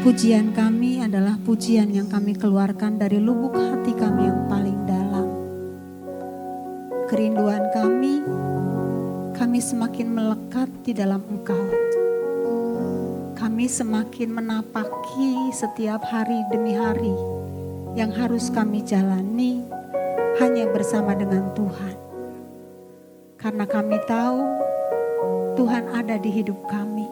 Pujian kami adalah pujian yang kami keluarkan dari lubuk hati kami yang paling dalam. Kerinduan kami semakin melekat di dalam Engkau. Kami semakin menapaki setiap hari demi hari yang harus kami jalani hanya bersama dengan Tuhan. Karena kami tahu Tuhan ada di hidup kami.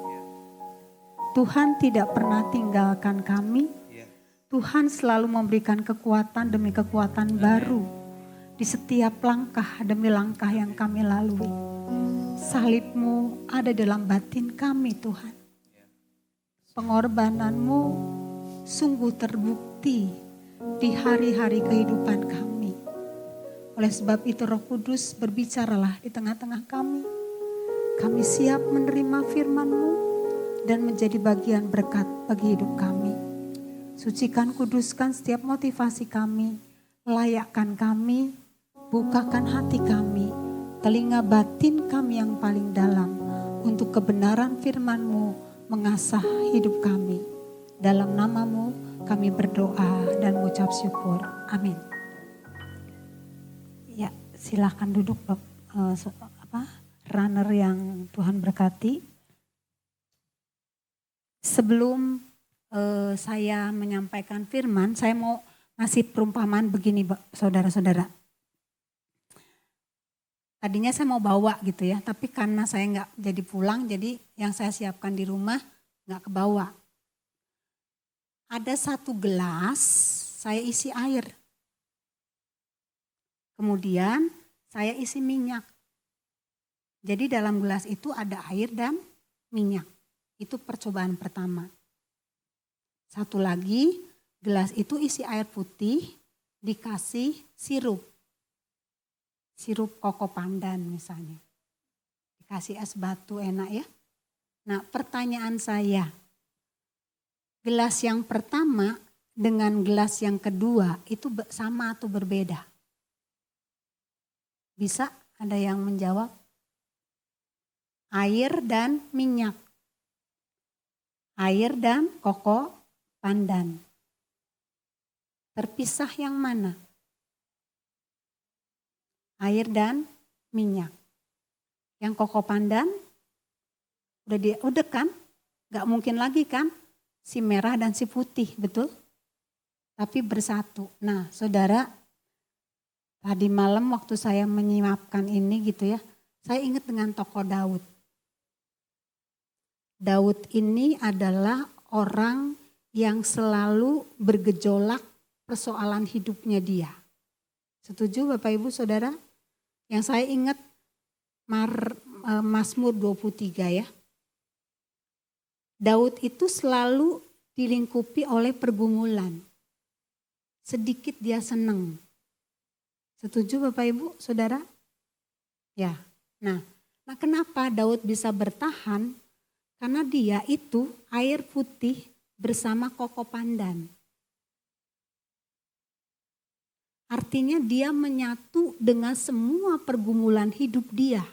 Tuhan tidak pernah tinggalkan kami. Tuhan selalu memberikan kekuatan demi kekuatan baru di setiap langkah demi langkah yang kami lalui. Salib-Mu ada dalam batin kami, Tuhan. Pengorbanan-Mu sungguh terbukti di hari-hari kehidupan kami. Oleh sebab itu Roh Kudus berbicaralah di tengah-tengah kami. Kami siap menerima firman-Mu dan menjadi bagian berkat bagi hidup kami. Sucikan, kuduskan setiap motivasi kami, layakkan kami, bukakan hati kami, telinga batin kami yang paling dalam untuk kebenaran firman-Mu mengasah hidup kami. Dalam nama-Mu kami berdoa dan mengucap syukur. Amin. Ya, silakan duduk runner yang Tuhan berkati. Sebelum saya menyampaikan firman, saya mau ngasih perumpamaan begini, saudara-saudara. Tadinya saya mau bawa gitu ya, tapi karena saya nggak jadi pulang, jadi yang saya siapkan di rumah nggak kebawa. Ada satu gelas, saya isi air. Kemudian saya isi minyak. Jadi dalam gelas itu ada air dan minyak. Itu percobaan pertama. Satu lagi, gelas itu isi air putih, dikasih sirup. Sirup koko pandan misalnya. Dikasih es batu, enak ya. Nah, pertanyaan saya, gelas yang pertama dengan gelas yang kedua itu sama atau berbeda? Bisa ada yang menjawab? Air dan minyak. Air dan koko pandan. Terpisah yang mana? Air dan minyak. Yang koko pandan udah kan? Gak mungkin lagi kan? Si merah dan si putih, betul? Tapi bersatu. Nah, saudara, tadi malam waktu saya menyiapkan ini gitu ya, saya ingat dengan tokoh Daud. Daud ini adalah orang yang selalu bergejolak persoalan hidupnya dia. Setuju Bapak Ibu Saudara? Yang saya ingat Mazmur 23 ya. Daud itu selalu dilingkupi oleh pergumulan. Sedikit dia senang. Setuju Bapak Ibu Saudara? Ya. Nah kenapa Daud bisa bertahan? Karena dia itu air putih bersama koko pandan. Artinya dia menyatu dengan semua pergumulan hidup dia.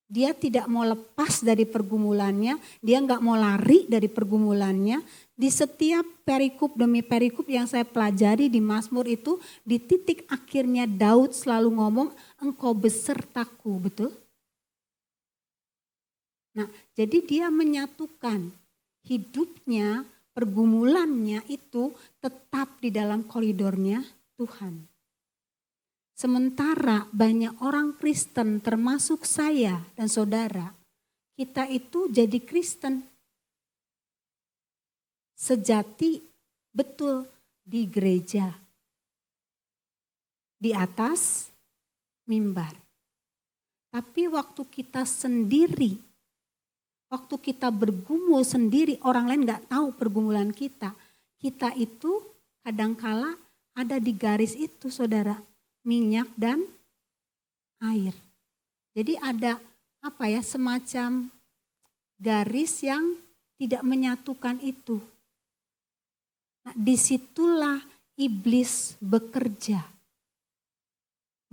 Dia tidak mau lepas dari pergumulannya, dia nggak mau lari dari pergumulannya. Di setiap perikop demi perikop yang saya pelajari di Mazmur itu, di titik akhirnya Daud selalu ngomong, engkau besertaku, betul? Nah, jadi dia menyatukan hidupnya, pergumulannya itu tetap di dalam koridornya Tuhan. Sementara banyak orang Kristen termasuk saya dan saudara, kita itu jadi Kristen sejati betul di gereja, di atas mimbar. Tapi waktu kita sendiri, waktu kita bergumul sendiri, orang lain gak tahu pergumulan kita. Kita itu kadangkala ada di garis itu saudara, minyak dan air. Jadi ada semacam garis yang tidak menyatukan itu. Nah, disitulah iblis bekerja,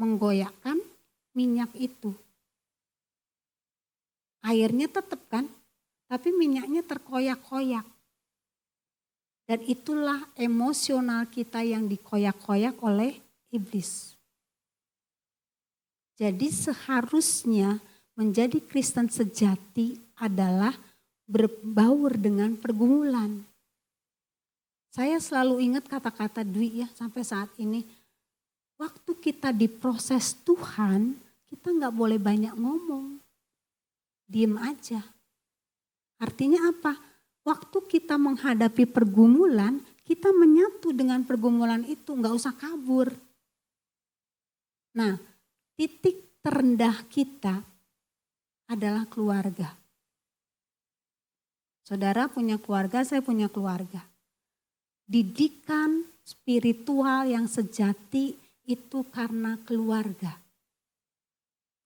menggoyahkan minyak itu. Airnya tetap kan, tapi minyaknya terkoyak-koyak. Dan itulah emosional kita yang dikoyak-koyak oleh iblis. Jadi seharusnya menjadi Kristen sejati adalah berbaur dengan pergumulan. Saya selalu ingat kata-kata Dwi ya sampai saat ini. Waktu kita diproses Tuhan, kita nggak boleh banyak ngomong. Diem aja. Artinya apa? Waktu kita menghadapi pergumulan, kita menyatu dengan pergumulan itu, nggak usah kabur. Nah, titik terendah kita adalah keluarga. Saudara punya keluarga, saya punya keluarga. Didikan spiritual yang sejati itu karena keluarga.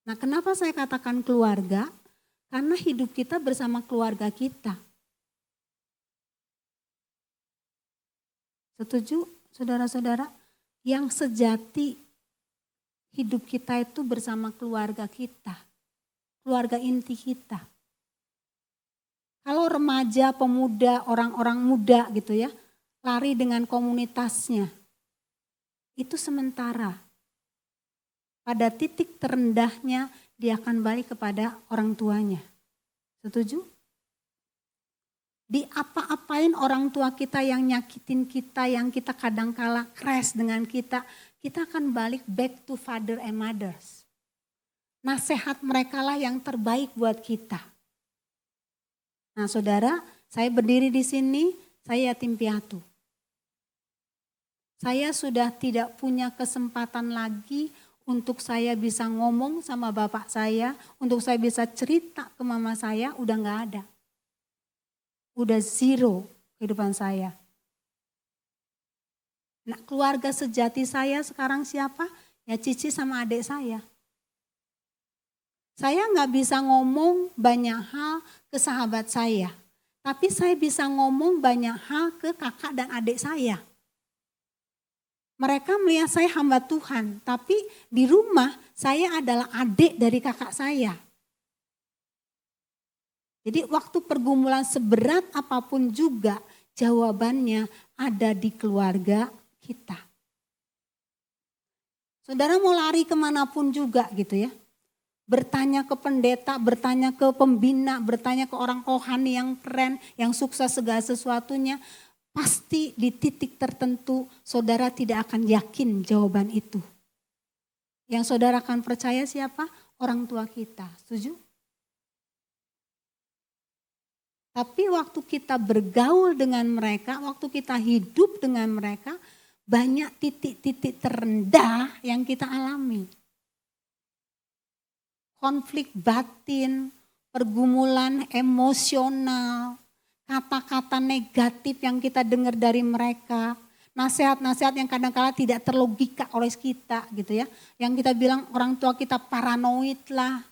Nah, kenapa saya katakan keluarga? Karena hidup kita bersama keluarga kita. Setuju saudara-saudara? Yang sejati hidup kita itu bersama keluarga kita. Keluarga inti kita. Kalau remaja, pemuda, orang-orang muda gitu ya, lari dengan komunitasnya. Itu sementara. Pada titik terendahnya dia akan balik kepada orang tuanya. Setuju? Diapa-apain orang tua kita yang nyakitin kita, yang kita kadangkala crash dengan kita akan balik back to father and mothers. Nasihat mereka lah yang terbaik buat kita. Nah saudara, saya berdiri di sini, saya yatim piatu. Saya sudah tidak punya kesempatan lagi untuk saya bisa ngomong sama bapak saya, untuk saya bisa cerita ke mama saya, udah gak ada. Udah zero kehidupan saya. Nah keluarga sejati saya sekarang siapa? Ya Cici sama adik saya. Saya gak bisa ngomong banyak hal ke sahabat saya. Tapi saya bisa ngomong banyak hal ke kakak dan adik saya. Mereka melihat saya hamba Tuhan. Tapi di rumah saya adalah adik dari kakak saya. Jadi waktu pergumulan seberat apapun juga jawabannya ada di keluarga kita. Saudara mau lari kemanapun juga gitu ya. Bertanya ke pendeta, bertanya ke pembina, bertanya ke orang rohani yang keren, yang sukses segala sesuatunya. Pasti di titik tertentu saudara tidak akan yakin jawaban itu. Yang saudara akan percaya siapa? Orang tua kita, setuju? Tapi waktu kita bergaul dengan mereka, waktu kita hidup dengan mereka, banyak titik-titik terendah yang kita alami. Konflik batin, pergumulan emosional, kata-kata negatif yang kita dengar dari mereka, nasihat-nasihat yang kadang-kala tidak terlogika oleh kita gitu ya. Yang kita bilang orang tua kita paranoid lah,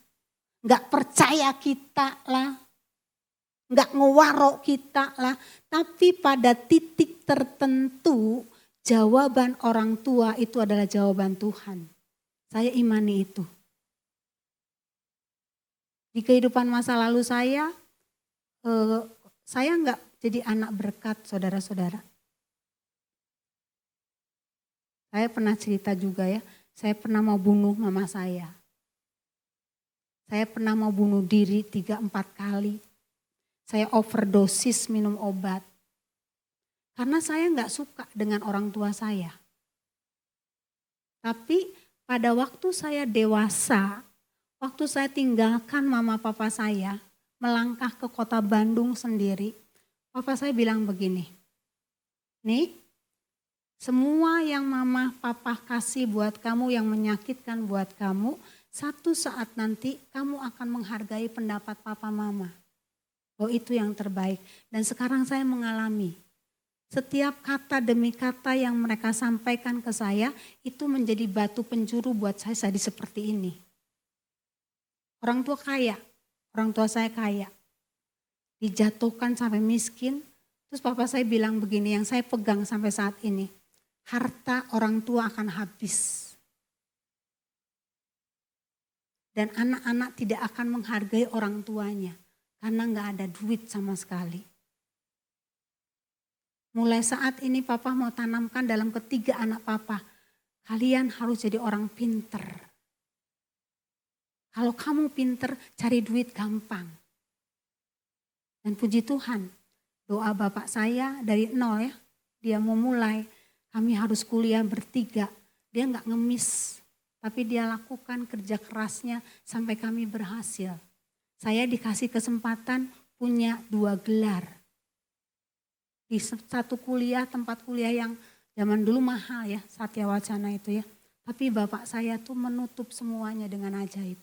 gak percaya kita lah. Enggak ngewarok kita lah. Tapi pada titik tertentu jawaban orang tua itu adalah jawaban Tuhan. Saya imani itu. Di kehidupan masa lalu saya enggak jadi anak berkat saudara-saudara. Saya pernah cerita juga ya, saya pernah mau bunuh mama saya. Saya pernah mau bunuh diri 3-4 kali. Saya overdosis minum obat. Karena saya enggak suka dengan orang tua saya. Tapi pada waktu saya dewasa, waktu saya tinggalkan mama papa saya, melangkah ke kota Bandung sendiri, papa saya bilang begini, nih semua yang mama papa kasih buat kamu yang menyakitkan buat kamu, satu saat nanti kamu akan menghargai pendapat papa mama. Oh itu yang terbaik. Dan sekarang saya mengalami. Setiap kata demi kata yang mereka sampaikan ke saya itu menjadi batu penjuru buat saya jadi seperti ini. Orang tua kaya, orang tua saya kaya. Dijatuhkan sampai miskin. Terus papa saya bilang begini yang saya pegang sampai saat ini. Harta orang tua akan habis. Dan anak-anak tidak akan menghargai orang tuanya. Karena nggak ada duit sama sekali. Mulai saat ini papa mau tanamkan dalam ketiga anak papa. Kalian harus jadi orang pinter. Kalau kamu pinter, cari duit gampang. Dan puji Tuhan, doa bapak saya dari nol ya. Dia mau mulai, kami harus kuliah bertiga. Dia nggak ngemis, tapi dia lakukan kerja kerasnya sampai kami berhasil. Saya dikasih kesempatan punya 2 gelar. Di satu kuliah, tempat kuliah yang zaman dulu mahal ya, Satya Wacana itu ya. Tapi bapak saya tuh menutup semuanya dengan ajaib.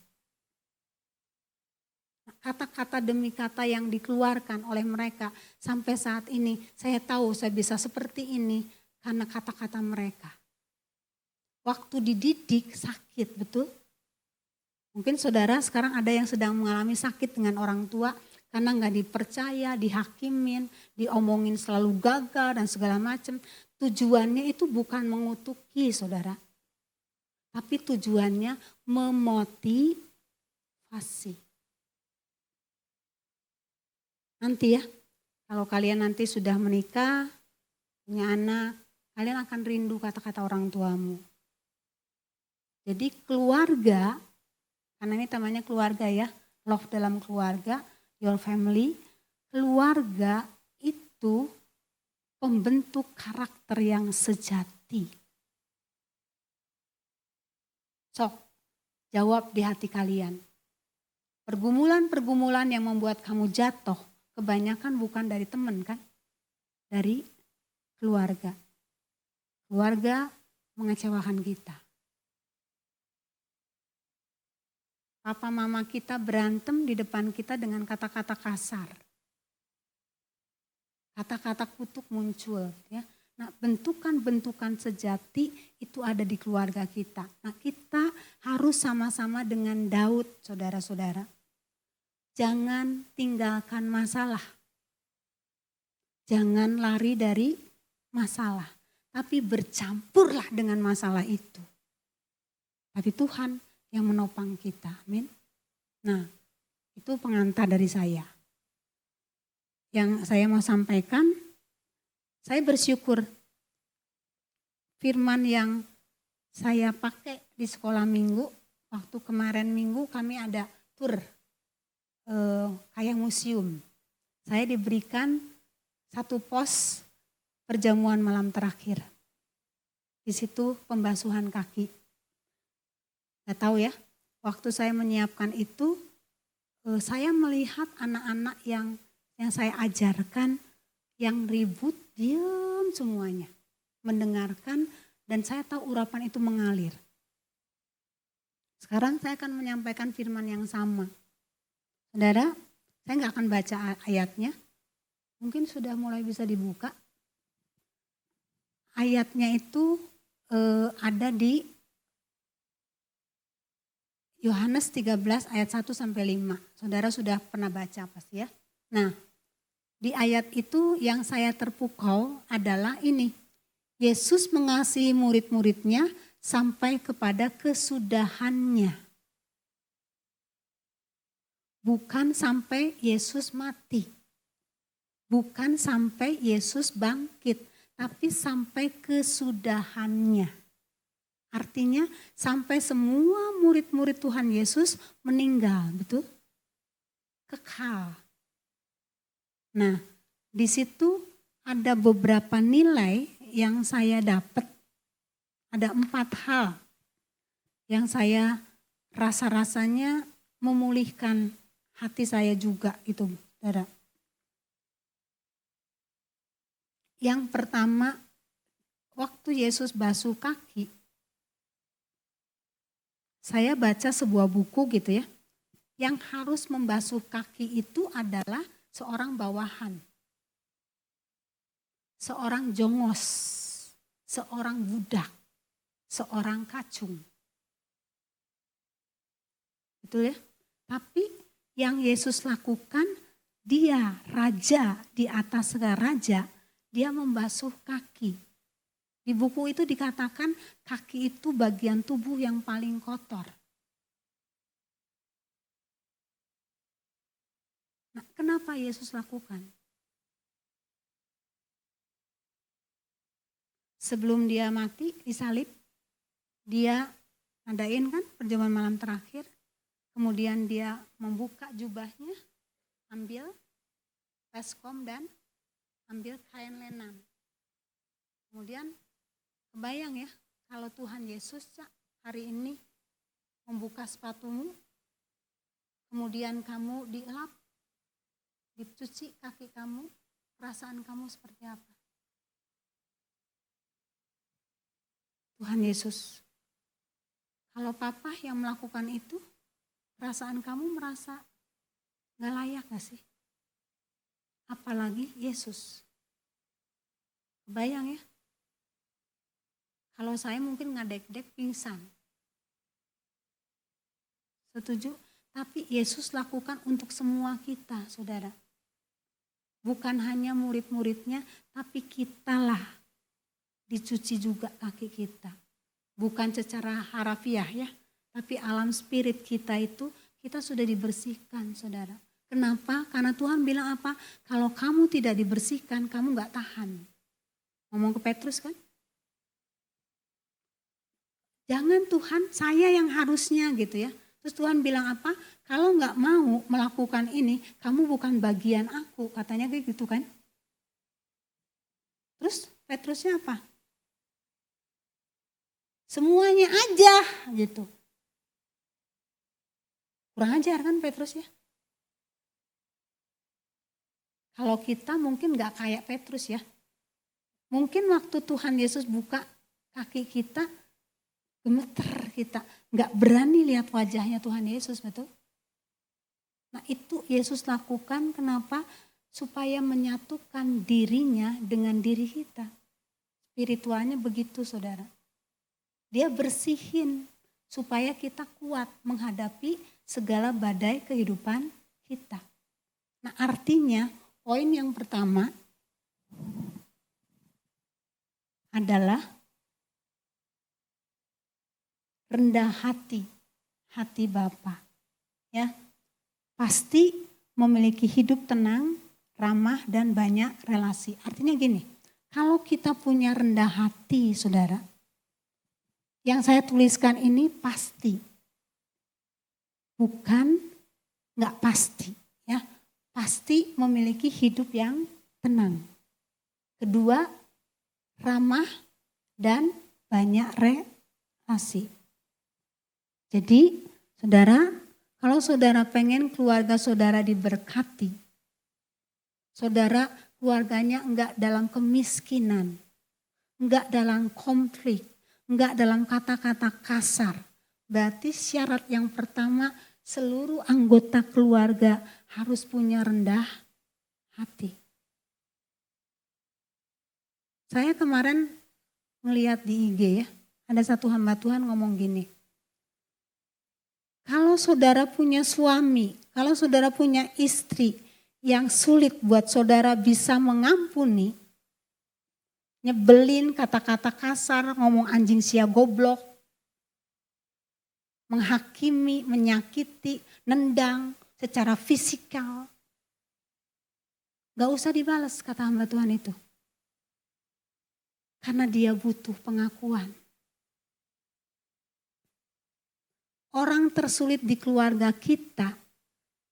Kata-kata demi kata yang dikeluarkan oleh mereka sampai saat ini saya tahu saya bisa seperti ini karena kata-kata mereka. Waktu dididik sakit, betul? Mungkin saudara sekarang ada yang sedang mengalami sakit dengan orang tua karena nggak dipercaya, dihakimin, diomongin selalu gagal dan segala macam. Tujuannya itu bukan mengutuki saudara. Tapi tujuannya memotivasi. Nanti ya, kalau kalian nanti sudah menikah, punya anak, kalian akan rindu kata-kata orang tuamu. Jadi keluarga, karena ini temanya keluarga ya, love dalam keluarga, your family, keluarga itu pembentuk karakter yang sejati. Sok, jawab di hati kalian. Pergumulan-pergumulan yang membuat kamu jatuh, kebanyakan bukan dari teman kan? Dari keluarga. Keluarga mengecewakan kita. Papa mama kita berantem di depan kita dengan kata-kata kasar. Kata-kata kutuk muncul ya. Nah, bentukan-bentukan sejati itu ada di keluarga kita. Nah, kita harus sama-sama dengan Daud, saudara-saudara. Jangan tinggalkan masalah. Jangan lari dari masalah, tapi bercampurlah dengan masalah itu. Tapi Tuhan yang menopang kita, amin. Nah, itu pengantar dari saya. Yang saya mau sampaikan, saya bersyukur firman yang saya pakai di sekolah minggu, waktu kemarin minggu kami ada tur kayak museum. Saya diberikan satu pos perjamuan malam terakhir. Di situ pembasuhan kaki. Gak tahu ya, waktu saya menyiapkan itu, saya melihat anak-anak yang saya ajarkan, yang ribut, diam semuanya. Mendengarkan dan saya tahu urapan itu mengalir. Sekarang saya akan menyampaikan firman yang sama. Saudara, saya nggak akan baca ayatnya. Mungkin sudah mulai bisa dibuka. Ayatnya itu ada di Yohanes 13 ayat 1 sampai 5. Saudara sudah pernah baca pasti ya. Nah, di ayat itu yang saya terpukau adalah ini. Yesus mengasihi murid-muridnya sampai kepada kesudahannya. Bukan sampai Yesus mati. Bukan sampai Yesus bangkit. Tapi sampai kesudahannya. Artinya sampai semua murid-murid Tuhan Yesus meninggal, betul? Kekal. Nah, di situ ada beberapa nilai yang saya dapat. Ada 4 hal yang saya rasa-rasanya memulihkan hati saya juga itu, saudara. Yang pertama, waktu Yesus basuh kaki, saya baca sebuah buku gitu ya, yang harus membasuh kaki itu adalah seorang bawahan, seorang jongos, seorang budak, seorang kacung. Betul ya? Tapi yang Yesus lakukan, dia raja di atas segala raja, dia membasuh kaki. Di buku itu dikatakan kaki itu bagian tubuh yang paling kotor. Nah, kenapa Yesus lakukan? sebelum dia mati disalib, dia ngadain kan perjamuan malam terakhir. Kemudian dia membuka jubahnya, ambil baskom dan ambil kain lenan. Kemudian kebayang ya, kalau Tuhan Yesus hari ini membuka sepatumu, kemudian kamu dielap, dicuci kaki kamu, perasaan kamu seperti apa? Tuhan Yesus, kalau papa yang melakukan itu, perasaan kamu merasa gak layak gak sih? Apalagi Yesus. Kebayang ya? Kalau saya mungkin ngadek-dek pingsan. Setuju? Tapi Yesus lakukan untuk semua kita, saudara. Bukan hanya murid-muridnya, tapi kitalah dicuci juga kaki kita. Bukan secara harafiah ya, tapi alam spirit kita itu kita sudah dibersihkan, saudara. Kenapa? Karena Tuhan bilang apa? Kalau kamu tidak dibersihkan, kamu gak tahan. Ngomong ke Petrus kan? Jangan Tuhan, saya yang harusnya gitu ya. Terus Tuhan bilang apa? Kalau gak mau melakukan ini, kamu bukan bagian aku. Katanya kayak gitu kan? Terus Petrusnya apa? Semuanya aja gitu. Kurang ajar kan Petrus ya? Kalau kita mungkin gak kayak Petrus ya. Mungkin waktu Tuhan Yesus buka kaki kita, gemeter kita. Gak berani lihat wajahnya Tuhan Yesus, betul? Nah itu Yesus lakukan kenapa? Supaya menyatukan dirinya dengan diri kita. Spiritualnya begitu saudara. Dia bersihin supaya kita kuat menghadapi segala badai kehidupan kita. Nah artinya poin yang pertama adalah rendah hati, hati Bapa. Ya, pasti memiliki hidup tenang, ramah dan banyak relasi. Artinya gini, kalau kita punya rendah hati saudara, yang saya tuliskan ini pasti, bukan nggak pasti, ya pasti memiliki hidup yang tenang. Kedua, ramah dan banyak relasi. Jadi, saudara, kalau saudara pengen keluarga saudara diberkati, saudara keluarganya enggak dalam kemiskinan, enggak dalam konflik, enggak dalam kata-kata kasar. Berarti syarat yang pertama seluruh anggota keluarga harus punya rendah hati. Saya kemarin ngelihat di IG ya, ada satu hamba Tuhan ngomong gini. Kalau saudara punya suami, kalau saudara punya istri yang sulit buat saudara bisa mengampuni, nyebelin, kata-kata kasar, ngomong anjing sia goblok, menghakimi, menyakiti, nendang secara fisikal. Gak usah dibalas kata hamba Tuhan itu. Karena dia butuh pengakuan. Orang tersulit di keluarga kita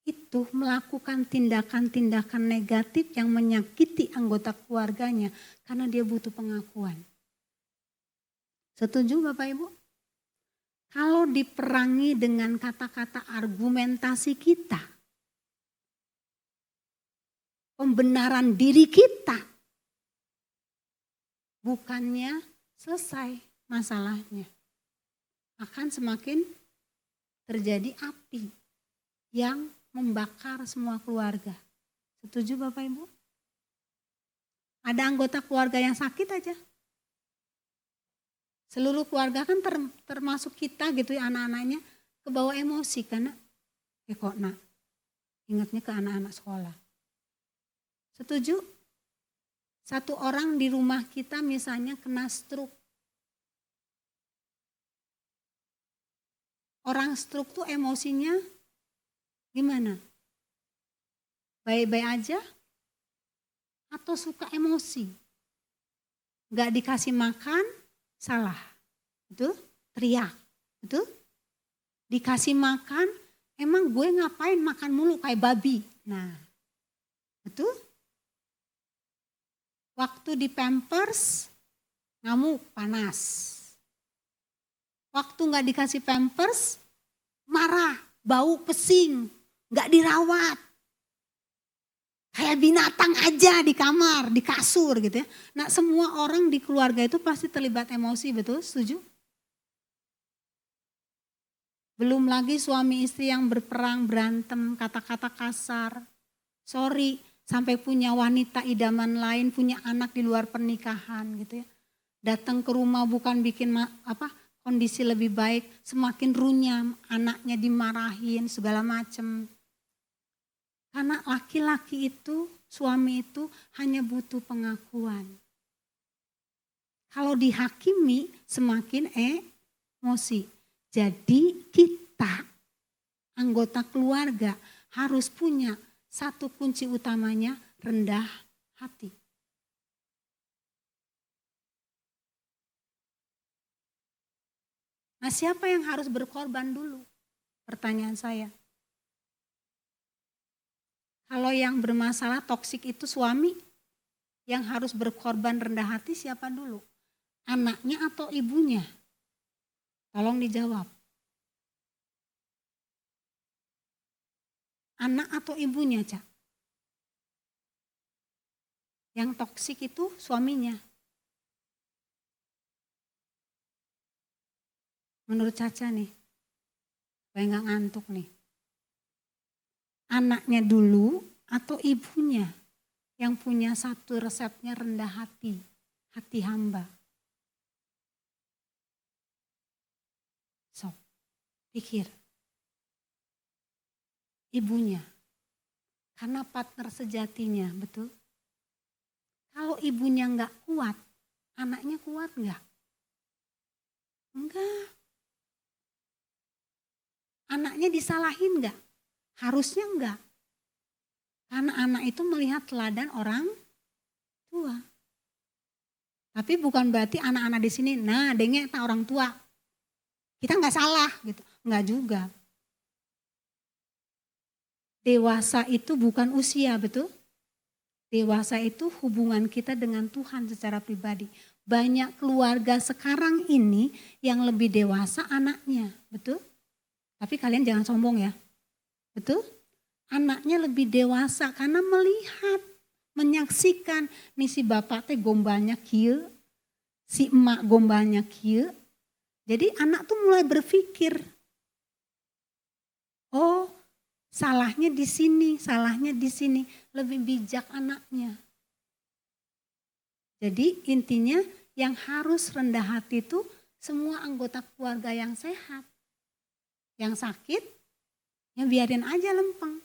itu melakukan tindakan-tindakan negatif yang menyakiti anggota keluarganya karena dia butuh pengakuan. Setuju Bapak Ibu? Kalau diperangi dengan kata-kata argumentasi kita, pembenaran diri kita, bukannya selesai masalahnya, akan semakin terjadi api yang membakar semua keluarga. Setuju Bapak Ibu? Ada anggota keluarga yang sakit aja. Seluruh keluarga kan termasuk kita gitu ya, anak-anaknya kebawa emosi karena kok nak ingatnya ke anak-anak sekolah. Setuju? Satu orang di rumah kita misalnya kena stroke. Orang stroke tuh emosinya gimana? Baik-baik aja atau suka emosi? Gak dikasih makan, salah. Betul? Teriak. Betul? Dikasih makan, emang gue ngapain makan mulu kayak babi. Nah, betul? Waktu di Pampers, ngamuk, panas. Waktu gak dikasih Pampers, marah, bau, pesing, gak dirawat. Kayak binatang aja di kamar, di kasur gitu ya. Nah semua orang di keluarga itu pasti terlibat emosi, betul? Setuju? Belum lagi suami istri yang berperang, berantem, kata-kata kasar. Sorry, sampai punya wanita idaman lain, punya anak di luar pernikahan gitu ya. Datang ke rumah bukan bikin kondisi lebih baik, semakin runyam, anaknya dimarahin segala macem. Karena laki-laki itu, suami itu hanya butuh pengakuan. Kalau dihakimi semakin emosi. Jadi kita anggota keluarga harus punya satu kunci utamanya, rendah hati. Nah siapa yang harus berkorban dulu? Pertanyaan saya. Kalau yang bermasalah toksik itu suami, yang harus berkorban rendah hati siapa dulu? Anaknya atau ibunya? Tolong dijawab. Anak atau ibunya, Cak? Yang toksik itu suaminya. Menurut Caca nih, supaya nggak ngantuk nih. Anaknya dulu atau ibunya yang punya satu resepnya rendah hati, hati hamba. So, pikir. Ibunya, karena partner sejatinya, betul? Kalau ibunya nggak kuat, anaknya kuat nggak? Enggak. Anaknya disalahin nggak? Harusnya enggak. Karena anak itu melihat teladan orang tua. Tapi bukan berarti anak-anak di sini, nah dengek tak orang tua. Kita nggak salah gitu, nggak juga. Dewasa itu bukan usia, betul? Dewasa itu hubungan kita dengan Tuhan secara pribadi. Banyak keluarga sekarang ini yang lebih dewasa anaknya, betul? Tapi kalian jangan sombong ya. Betul? Anaknya lebih dewasa karena melihat, menyaksikan nih si bapak teh gombalnya kieu, si emak gombalnya kieu. Jadi anak tuh mulai berpikir, oh salahnya di sini, salahnya di sini, lebih bijak anaknya. Jadi intinya yang harus rendah hati itu semua anggota keluarga yang sehat. Yang sakit, ya biarin aja lempeng.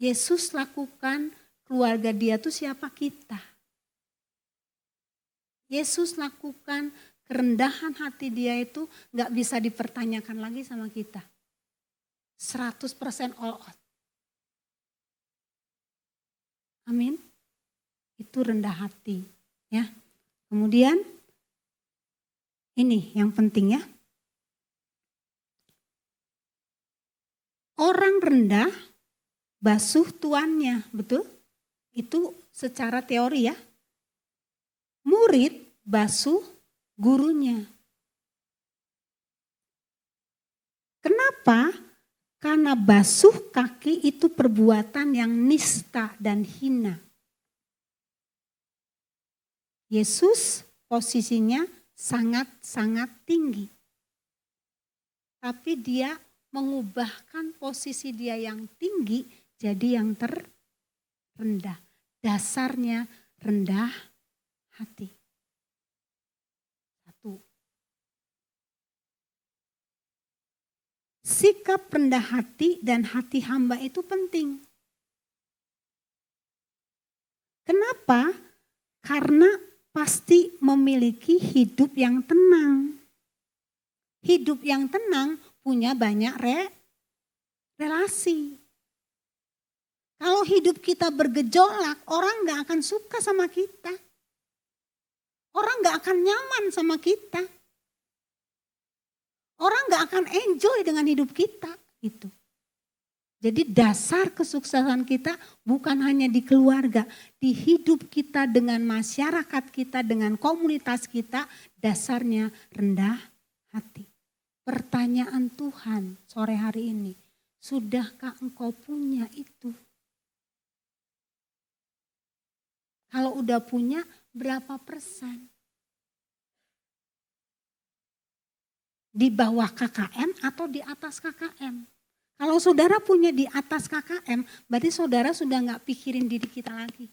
Yesus lakukan keluarga dia tuh siapa? Kita. Yesus lakukan kerendahan hati dia itu gak bisa dipertanyakan lagi sama kita. 100% all out. Amin. Itu rendah hati. Ya. Kemudian ini yang penting ya. Orang rendah basuh tuannya, betul? Itu secara teori ya. Murid basuh gurunya. Kenapa? Karena basuh kaki itu perbuatan yang nista dan hina. Yesus posisinya sangat-sangat tinggi. Tapi dia mengubahkan posisi dia yang tinggi jadi yang terendah. Dasarnya rendah hati. Satu. Sikap rendah hati dan hati hamba itu penting. Kenapa? Karena pasti memiliki hidup yang tenang. Hidup yang tenang punya banyak relasi. Kalau hidup kita bergejolak, orang gak akan suka sama kita. Orang gak akan nyaman sama kita. Orang gak akan enjoy dengan hidup kita. Gitu. Jadi dasar kesuksesan kita bukan hanya di keluarga. Di hidup kita dengan masyarakat kita, dengan komunitas kita, dasarnya rendah hati. Pertanyaan Tuhan sore hari ini, sudahkah engkau punya itu? Kalau udah punya, berapa persen? Di bawah KKM atau di atas KKM? Kalau saudara punya di atas KKM, berarti saudara sudah gak pikirin diri kita lagi.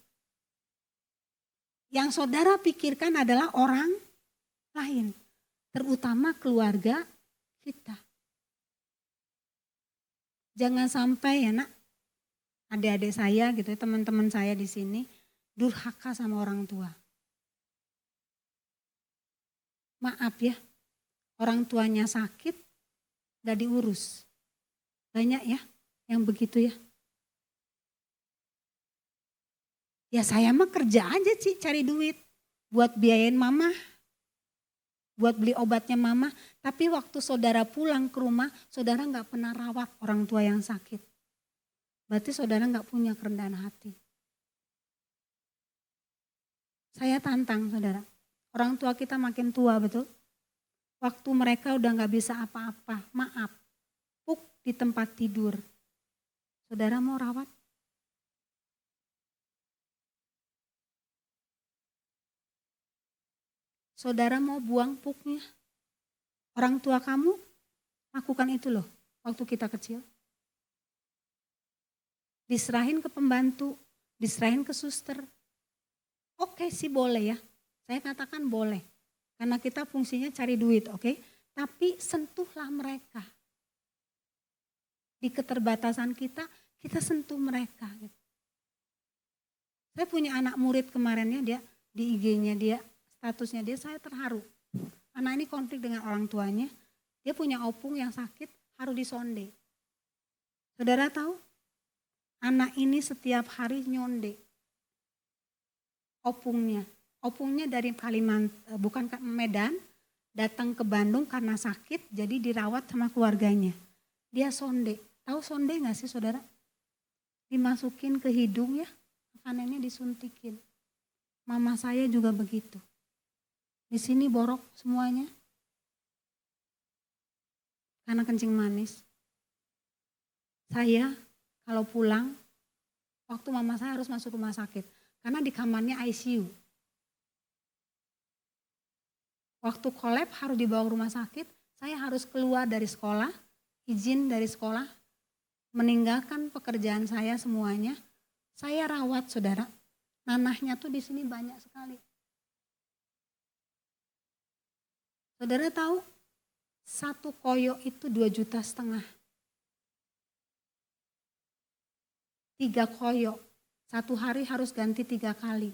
Yang saudara pikirkan adalah orang lain, terutama keluarga kita. Jangan sampai ya nak, adik-adik saya gitu, teman-teman saya di sini durhaka sama orang tua. Maaf ya, orang tuanya sakit, gak diurus. Banyak ya yang begitu ya. Ya saya mah kerja aja sih cari duit. Buat biayain mama. Buat beli obatnya mama. Tapi waktu saudara pulang ke rumah, saudara gak pernah rawat orang tua yang sakit. Berarti saudara gak punya kerendahan hati. Saya tantang saudara. Orang tua kita makin tua betul. Waktu mereka udah gak bisa apa-apa, maaf. Di tempat tidur. Saudara mau rawat? Saudara mau buang pupnya? Orang tua kamu lakukan itu loh waktu kita kecil. Diserahin ke pembantu, diserahin ke suster. Oke sih boleh ya, saya katakan boleh. Karena kita fungsinya cari duit, oke? Tapi sentuhlah mereka. Di keterbatasan kita, kita sentuh mereka. Gitu. Saya punya anak murid kemarinnya, dia di IG-nya dia, statusnya dia, saya terharu. Anak ini konflik dengan orang tuanya, dia punya opung yang sakit, harus disonde. Saudara tahu? Anak ini setiap hari nyonde opungnya. Opungnya dari bukan Medan, datang ke Bandung karena sakit, jadi dirawat sama keluarganya. Dia sonde. Tahu sonde gak sih saudara? Dimasukin ke hidung ya, makanannya disuntikin. Mama saya juga begitu. Di sini borok semuanya. Karena kencing manis. Saya kalau pulang, waktu mama saya harus masuk rumah sakit. Karena di kamarnya ICU. Waktu kolab harus dibawa ke rumah sakit, saya harus keluar dari sekolah, izin dari sekolah, meninggalkan pekerjaan saya semuanya, saya rawat saudara. Nanahnya tuh di sini banyak sekali. Saudara tahu, 1 koyo itu 2,5 juta. 3 koyo, 1 hari harus ganti 3 kali.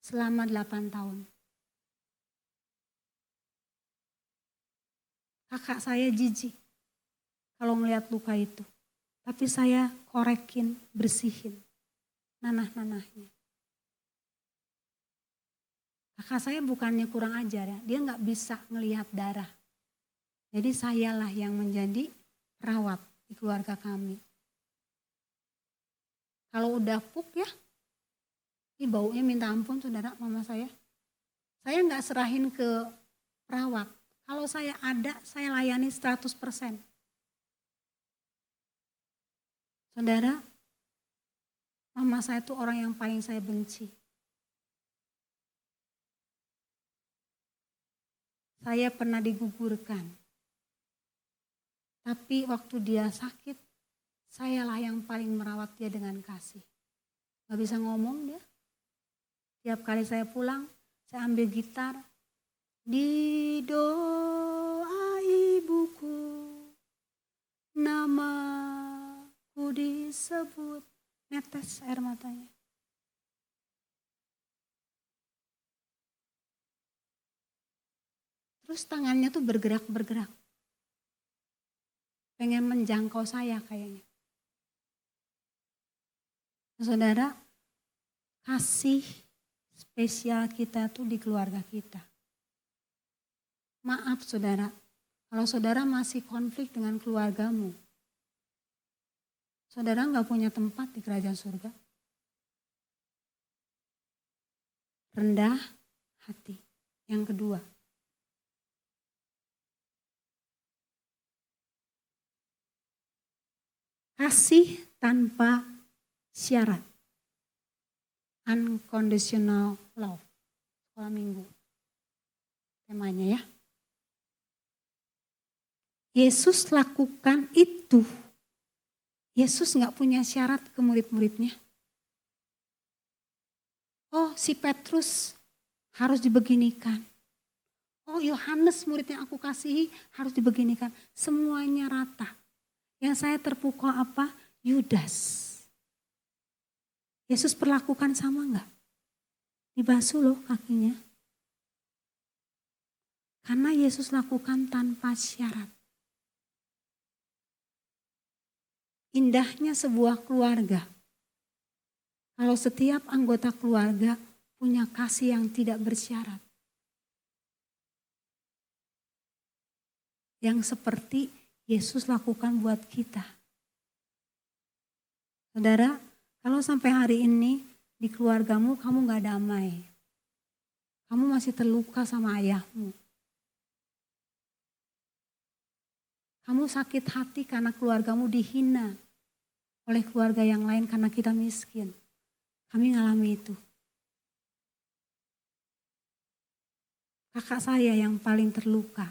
Selama 8 tahun. Kakak saya jijik kalau melihat luka itu. Tapi saya korekin, bersihin nanah-nanahnya. Kakak saya bukannya kurang ajar ya, dia gak bisa ngelihat darah. Jadi sayalah yang menjadi perawat di keluarga kami. Kalau udah puk ya, ini baunya minta ampun saudara mama saya. Saya gak serahin ke perawat. Kalau saya ada, saya layani 100%. Saudara, mama saya itu orang yang paling saya benci. Saya pernah digugurkan. Tapi waktu dia sakit, sayalah yang paling merawat dia dengan kasih. Gak bisa ngomong dia. Tiap kali saya pulang, saya ambil gitar. Di doa ibuku, namaku disebut, netes air matanya. Terus tangannya tuh bergerak-bergerak. Pengen menjangkau saya kayaknya. Saudara, kasih spesial kita tuh di keluarga kita. Maaf saudara, kalau saudara masih konflik dengan keluargamu, saudara nggak punya tempat di kerajaan surga. Rendah hati. Yang kedua, kasih tanpa syarat. Unconditional love. Sekolah minggu. Temanya ya. Yesus lakukan itu. Yesus gak punya syarat ke murid-muridnya. Oh, si Petrus harus dibeginikan. Oh, Yohanes murid yang aku kasihi harus dibeginikan. Semuanya rata. Yang saya terpukau apa? Yudas. Yesus perlakukan sama enggak? Dibasuh loh kakinya. Karena Yesus lakukan tanpa syarat. Indahnya sebuah keluarga. Kalau setiap anggota keluarga punya kasih yang tidak bersyarat. Yang seperti Yesus lakukan buat kita. Saudara, kalau sampai hari ini di keluargamu kamu gak damai. Kamu masih terluka sama ayahmu. Kamu sakit hati karena keluargamu dihina oleh keluarga yang lain karena kita miskin. Kami ngalami itu. Kakak saya yang paling terluka.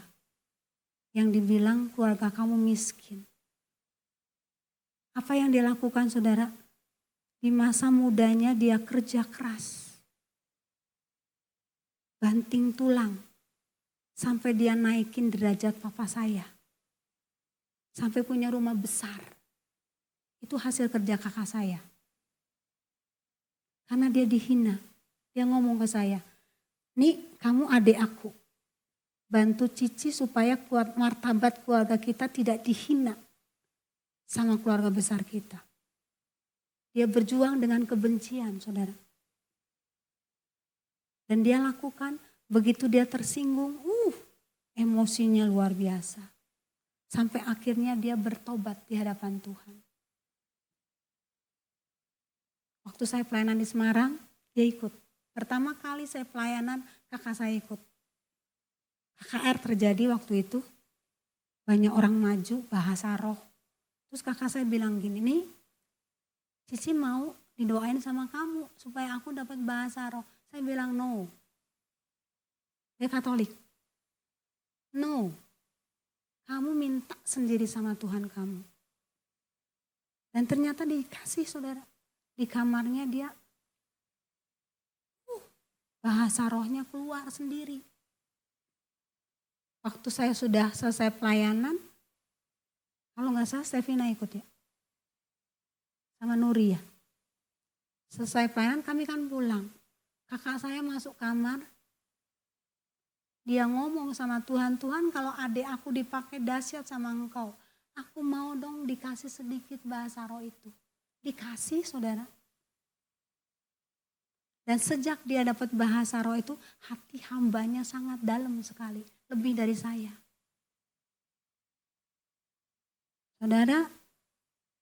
Yang dibilang keluarga kamu miskin. Apa yang dia lakukan saudara? Di masa mudanya dia kerja keras. Banting tulang. Sampai dia naikin derajat papa saya. Sampai punya rumah besar. Itu hasil kerja kakak saya. Karena dia dihina. Dia ngomong ke saya, "Nih kamu adik aku. Bantu Cici supaya martabat keluarga kita tidak dihina sama keluarga besar kita." Dia berjuang dengan kebencian, saudara. Dan dia lakukan, begitu dia tersinggung, emosinya luar biasa. Sampai akhirnya dia bertobat di hadapan Tuhan. Waktu saya pelayanan di Semarang, dia ikut. Pertama kali saya pelayanan, kakak saya ikut. KKR terjadi waktu itu, banyak orang maju, bahasa roh. Terus kakak saya bilang gini, "Nih, Cici mau didoain sama kamu supaya aku dapat bahasa roh." Saya bilang no. Dia Katolik. No. Kamu minta sendiri sama Tuhan kamu. Dan ternyata dikasih saudara. Di kamarnya dia bahasa rohnya keluar sendiri. Waktu saya sudah selesai pelayanan, kalau gak salah Stevina ikut ya. Sama Nuri ya. Selesai pelayanan kami kan pulang. Kakak saya masuk kamar. Dia ngomong sama Tuhan, "Tuhan kalau adik aku dipakai dahsyat sama Engkau. Aku mau dong dikasih sedikit bahasa roh itu." Dikasih saudara. Dan sejak dia dapat bahasa roh itu, hati hambanya sangat dalam sekali. Lebih dari saya. Saudara,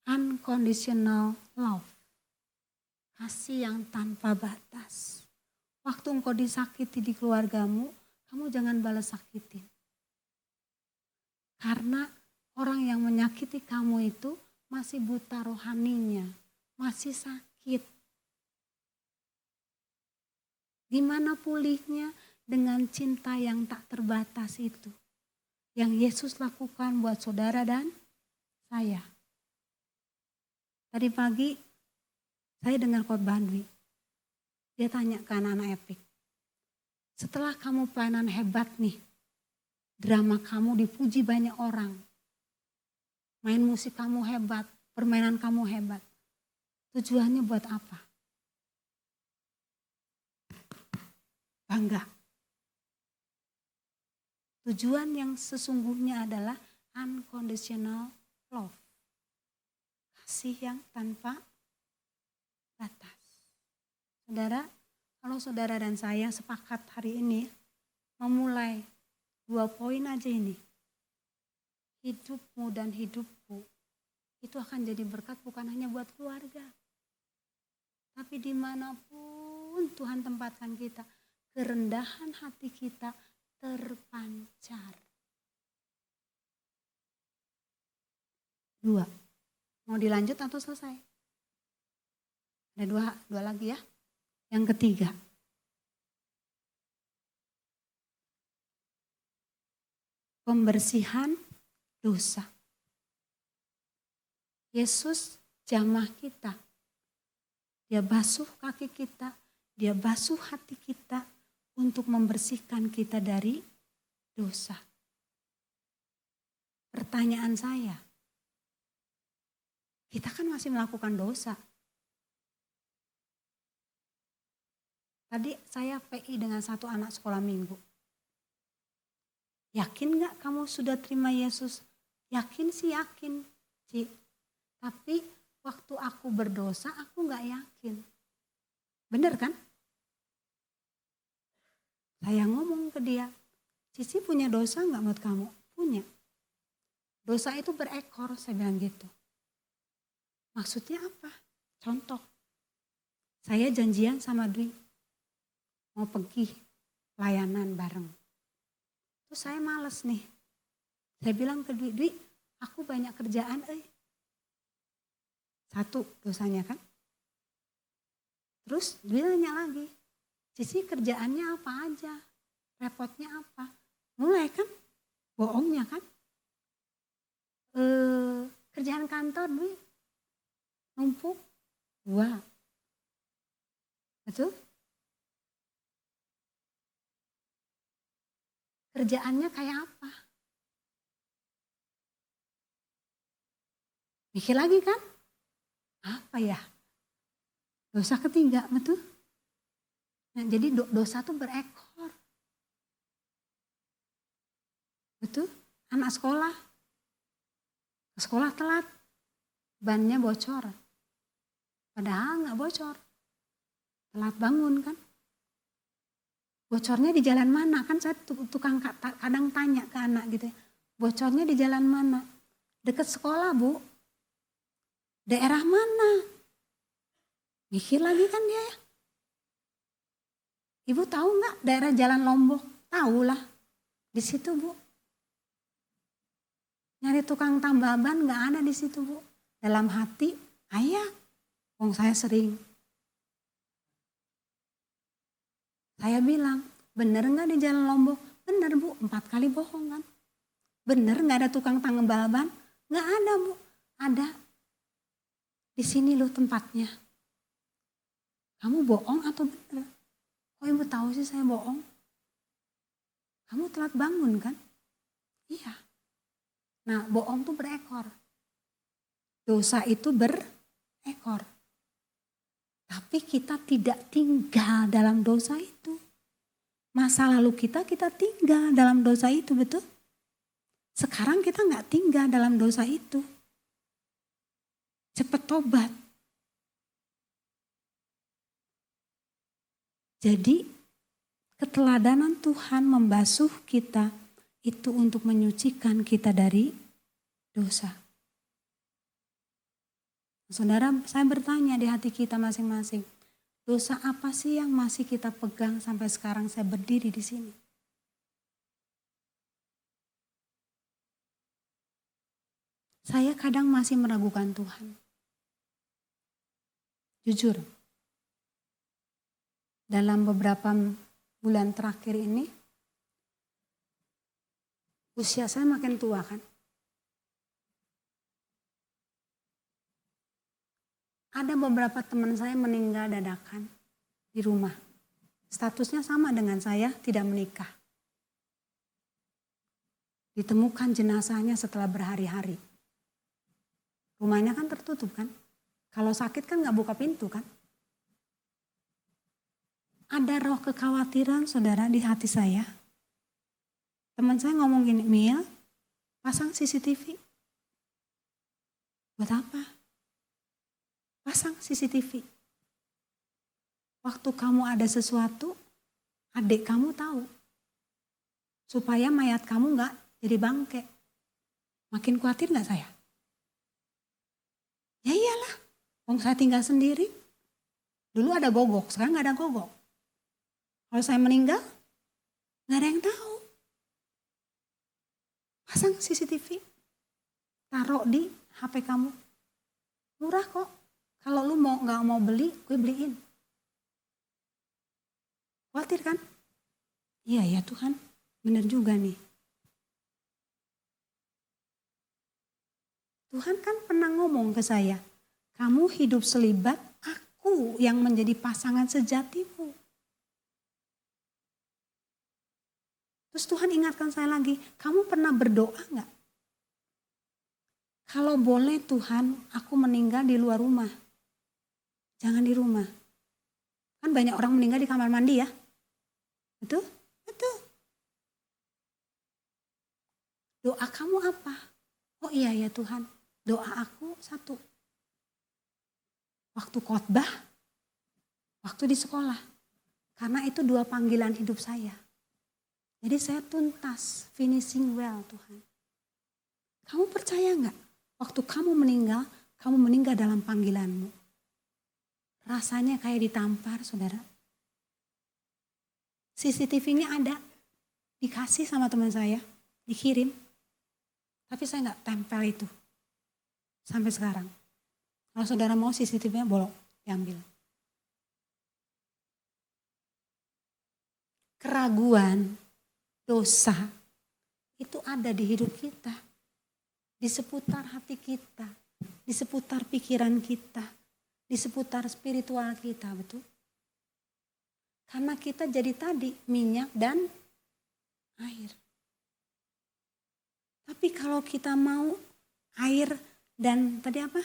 unconditional love. Kasih yang tanpa batas. Waktu engkau disakiti di keluargamu, kamu jangan balas sakitin. Karena orang yang menyakiti kamu itu masih buta rohaninya, masih sakit. Gimana pulihnya dengan cinta yang tak terbatas itu? Yang Yesus lakukan buat saudara dan saya. Tadi pagi saya dengar khotbah Dwi. Dia tanya ke anak-anak Epic. Setelah kamu pelayanan hebat nih, drama kamu dipuji banyak orang, main musik kamu hebat, permainan kamu hebat, tujuannya buat apa? Bangga. Tujuan yang sesungguhnya adalah unconditional love. Kasih yang tanpa batas. Saudara, Kalau saudara dan saya sepakat hari ini memulai 2 poin aja ini. Hidupmu dan hidupku itu akan jadi berkat bukan hanya buat keluarga. Tapi dimanapun Tuhan tempatkan kita, kerendahan hati kita terpancar. 2. Mau dilanjut atau selesai? Ada dua lagi ya. Yang ketiga. Pembersihan dosa. Yesus jamah kita. Dia basuh kaki kita, dia basuh hati kita untuk membersihkan kita dari dosa. Pertanyaan saya, kita kan masih melakukan dosa. Tadi saya PI dengan satu anak sekolah minggu. Yakin gak kamu sudah terima Yesus? Yakin sih yakin, Ci. Tapi waktu aku berdosa aku gak yakin. Bener kan? Saya ngomong ke dia, Cici punya dosa gak buat kamu? Punya. Dosa itu berekor, saya bilang gitu. Maksudnya apa? Contoh, saya janjian sama Dwi, mau pergi layanan bareng. Terus saya males nih. Saya bilang ke Dwi, Dwi aku banyak kerjaan. Satu dosanya kan. Terus Dwi nanya lagi, Cici kerjaannya apa aja? Repotnya apa? Mulai kan, bohongnya kan. Kerjaan kantor Dwi, numpuk 2. Betul? Kerjaannya kayak apa? Mikir lagi kan? Apa ya? Dosa ketiga, betul? Nah, jadi dosa tuh berekor. Betul? Anak sekolah. Ke sekolah telat. Bannya bocor. Padahal gak bocor. Telat bangun kan? Bocornya di jalan mana? Kan saya tukang kadang tanya ke anak gitu ya. Bocornya di jalan mana? Dekat sekolah Bu. Daerah mana? Mikir lagi kan dia ya. Ibu tahu nggak daerah Jalan Lombok? Tahu lah. Di situ Bu. Nyari tukang tambal ban nggak ada di situ Bu. Dalam hati, ayah. Wong saya sering. Saya bilang, bener nggak di Jalan Lombok? Bener Bu, 4 kali bohong kan. Bener nggak ada tukang tambal ban? Nggak ada Bu. Ada. Di sini loh tempatnya. Kamu bohong atau bener? Kok Ibu tahu sih saya bohong? Kamu telat bangun kan? Iya. Nah, bohong tuh berekor. Dosa itu berekor. Tapi kita tidak tinggal dalam dosa itu. Masa lalu kita tinggal dalam dosa itu, betul? Sekarang kita nggak tinggal dalam dosa itu. Cepat tobat. Jadi keteladanan Tuhan membasuh kita itu untuk menyucikan kita dari dosa. Saudara, saya bertanya di hati kita masing-masing, dosa apa sih yang masih kita pegang sampai sekarang saya berdiri di sini? Saya kadang masih meragukan Tuhan. Jujur, dalam beberapa bulan terakhir ini, usia saya makin tua kan. Ada beberapa teman saya meninggal dadakan di rumah. Statusnya sama dengan saya, tidak menikah. Ditemukan jenazahnya setelah berhari-hari. Rumahnya kan tertutup kan. Kalau sakit kan gak buka pintu kan. Ada roh kekhawatiran saudara di hati saya. Teman saya ngomong gini, Mil, pasang CCTV. Buat apa? Pasang CCTV. Waktu kamu ada sesuatu, adik kamu tahu. Supaya mayat kamu nggak jadi bangke. Makin khawatir nggak saya? Ya iyalah, wong saya tinggal sendiri. Dulu ada gogok, sekarang nggak ada gogok. Kalau saya meninggal, nggak ada yang tahu. Pasang CCTV, taruh di HP kamu. Murah kok. Kalau lu nggak mau beli, gue beliin. Khawatir kan? Iya ya Tuhan, bener juga nih. Tuhan kan pernah ngomong ke saya, kamu hidup selibat, aku yang menjadi pasangan sejatimu. Terus Tuhan ingatkan saya lagi, kamu pernah berdoa nggak? Kalau boleh Tuhan, aku meninggal di luar rumah. Jangan di rumah. Kan banyak orang meninggal di kamar mandi ya. Betul? Betul. Doa kamu apa? Oh iya ya Tuhan, doa aku satu. Waktu khotbah, waktu di sekolah. Karena itu 2 panggilan hidup saya. Jadi saya tuntas, finishing well Tuhan. Kamu percaya nggak? Waktu kamu meninggal dalam panggilanmu. Rasanya kayak ditampar saudara. CCTV-nya ada, dikasih sama teman saya, dikirim. Tapi saya nggak tempel itu sampai sekarang. Kalau saudara mau CCTV-nya bolong, diambil. Keraguan, dosa, itu ada di hidup kita. Di seputar hati kita, di seputar pikiran kita, di seputar spiritual kita, betul? Karena kita jadi tadi minyak dan air. Tapi kalau kita mau air dan tadi apa?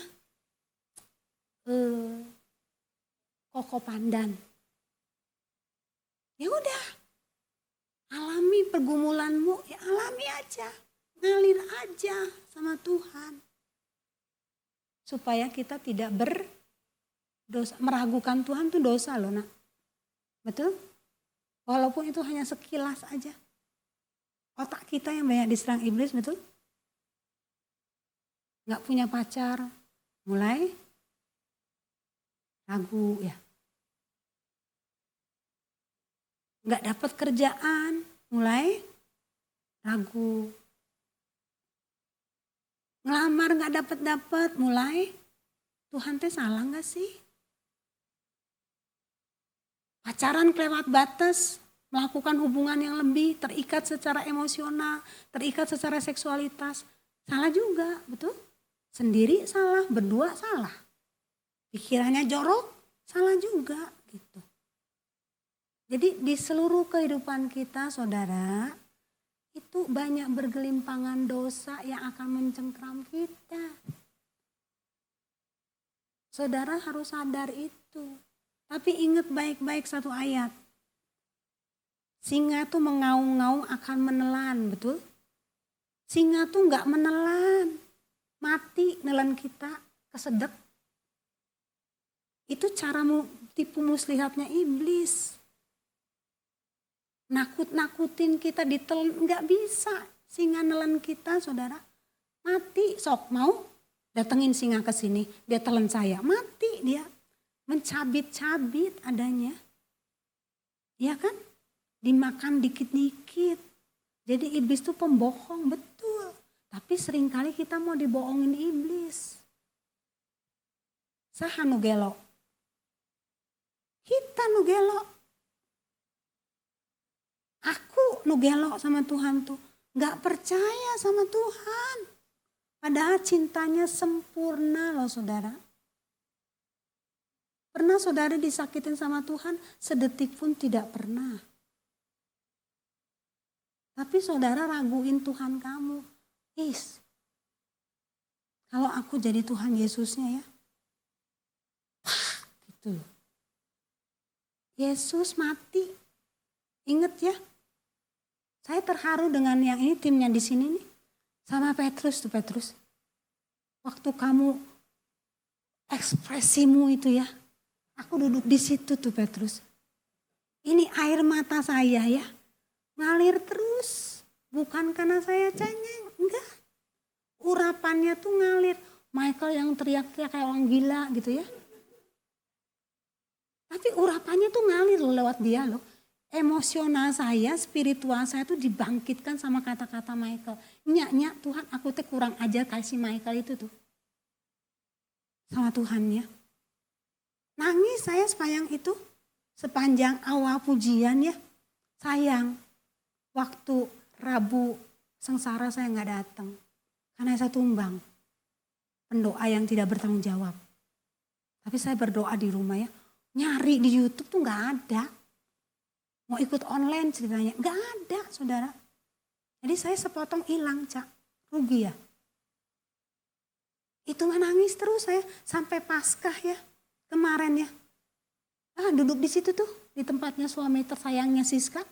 Koko pandan. Ya udah, alami pergumulanmu, ya alami aja. Ngalir aja sama Tuhan. Supaya kita tidak berdosa. Meragukan Tuhan itu dosa loh nak. Betul? Walaupun itu hanya sekilas aja. Otak kita yang banyak diserang iblis, betul? Gak punya pacar, mulai ragu ya. Gak dapat kerjaan, mulai ragu. Ngelamar gak dapat, mulai Tuhan teh salah gak sih? Pacaran kelewat batas, melakukan hubungan yang lebih, terikat secara emosional, terikat secara seksualitas. Salah juga, betul? Sendiri salah, berdua salah. Pikirannya jorok, salah juga gitu. Jadi di seluruh kehidupan kita saudara, itu banyak bergelimpangan dosa yang akan mencengkram kita. Saudara harus sadar itu. Tapi ingat baik-baik satu ayat. Singa tuh mengaung-ngaung akan menelan, betul? Singa tuh gak menelan. Mati nelan kita, kesedek. Itu cara tipu muslihatnya iblis. Nakut-nakutin kita ditelan, gak bisa. Singa nelan kita saudara, mati. Sok mau datengin singa ke sini, dia telan saya, mati dia. Mencabit-cabit adanya. Iya kan? Dimakan dikit-dikit. Jadi iblis tuh pembohong, betul. Tapi seringkali kita mau dibohongin iblis. Saha nu gelo? Kita nu gelo. Aku nu gelo sama Tuhan tuh. Gak percaya sama Tuhan. Padahal cintanya sempurna loh saudara. Pernah saudara disakitin sama Tuhan? Sedetik pun tidak pernah. Tapi saudara raguin Tuhan kamu. Kalau aku jadi Tuhan Yesusnya ya. Gitu. Yesus mati. Ingat ya. Saya terharu dengan yang ini timnya di sini nih. Sama Petrus tuh Petrus. Waktu kamu ekspresimu itu ya. Aku duduk di situ tuh Petrus. Ini air mata saya ya, ngalir terus. Bukan karena saya cengeng, enggak. Urapannya tuh ngalir. Michael yang teriak-teriak kayak orang gila gitu ya. Tapi urapannya tuh ngalir loh lewat dia loh. Emosional saya, spiritual saya tuh dibangkitkan sama kata-kata Michael. Nyak, Tuhan aku tuh kurang ajar kasih Michael itu tuh. Sama Tuhan ya. Nangis saya sepanjang itu. Sepanjang awal pujian ya. Sayang, waktu Rabu sengsara saya gak datang. Karena saya tumbang. Pendoa yang tidak bertanggung jawab. Tapi saya berdoa di rumah ya. Nyari di YouTube tuh gak ada. Mau ikut online ceritanya. Gak ada saudara. Jadi saya sepotong hilang Cak. Rugi ya. Itu menangis terus saya. Sampai Paskah ya. Kemarin ya. Duduk di situ tuh. Di tempatnya suami tersayangnya Siska.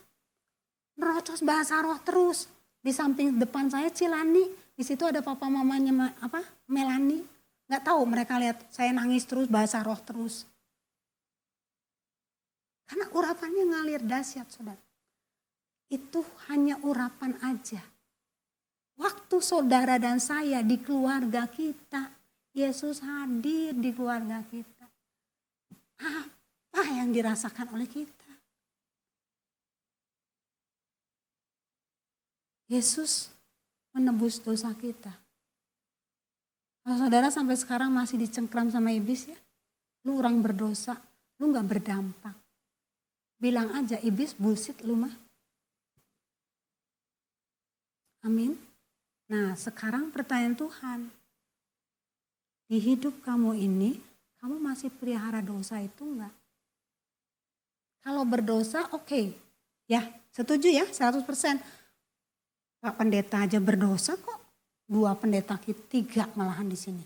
Nerocos bahasa roh terus. Di samping depan saya Cilani. Di situ ada papa mamanya Melani. Gak tahu mereka lihat saya nangis terus bahasa roh terus. Karena urapannya ngalir dahsyat saudara. Itu hanya urapan aja. Waktu saudara dan saya di keluarga kita. Yesus hadir di keluarga kita. Apa yang dirasakan oleh kita? Yesus menebus dosa kita. Kalau saudara sampai sekarang masih dicengkram sama iblis ya. Lu orang berdosa, lu gak berdampak. Bilang aja iblis bullshit lu mah. Amin. Nah sekarang pertanyaan Tuhan. Di hidup kamu ini, kamu masih pelihara dosa itu enggak? Kalau berdosa oke. Ya setuju ya 100%. Pak pendeta aja berdosa kok. 2 pendeta kita 3 malahan di sini.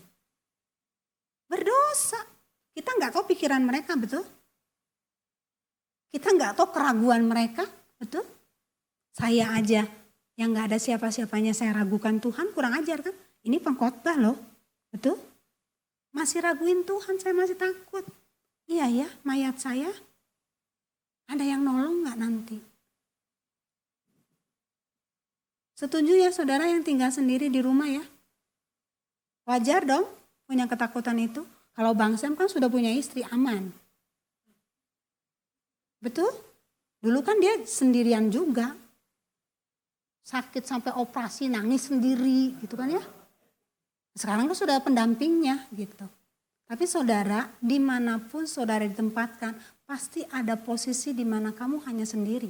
Berdosa. Kita nggak tahu pikiran mereka betul. Kita nggak tahu keraguan mereka betul. Saya aja yang nggak ada siapa-siapanya saya ragukan Tuhan kurang ajar kan. Ini pengkhotbah loh. Betul. Masih raguin Tuhan saya masih takut. Iya ya mayat saya. Ada yang nolong nggak nanti? Setuju ya saudara yang tinggal sendiri di rumah ya? Wajar dong punya ketakutan itu. Kalau Bang Sam kan sudah punya istri aman. Betul? Dulu kan dia sendirian juga. Sakit sampai operasi nangis sendiri gitu kan ya. Sekarang kan sudah pendampingnya gitu. Tapi saudara dimanapun saudara ditempatkan pasti ada posisi di mana kamu hanya sendiri.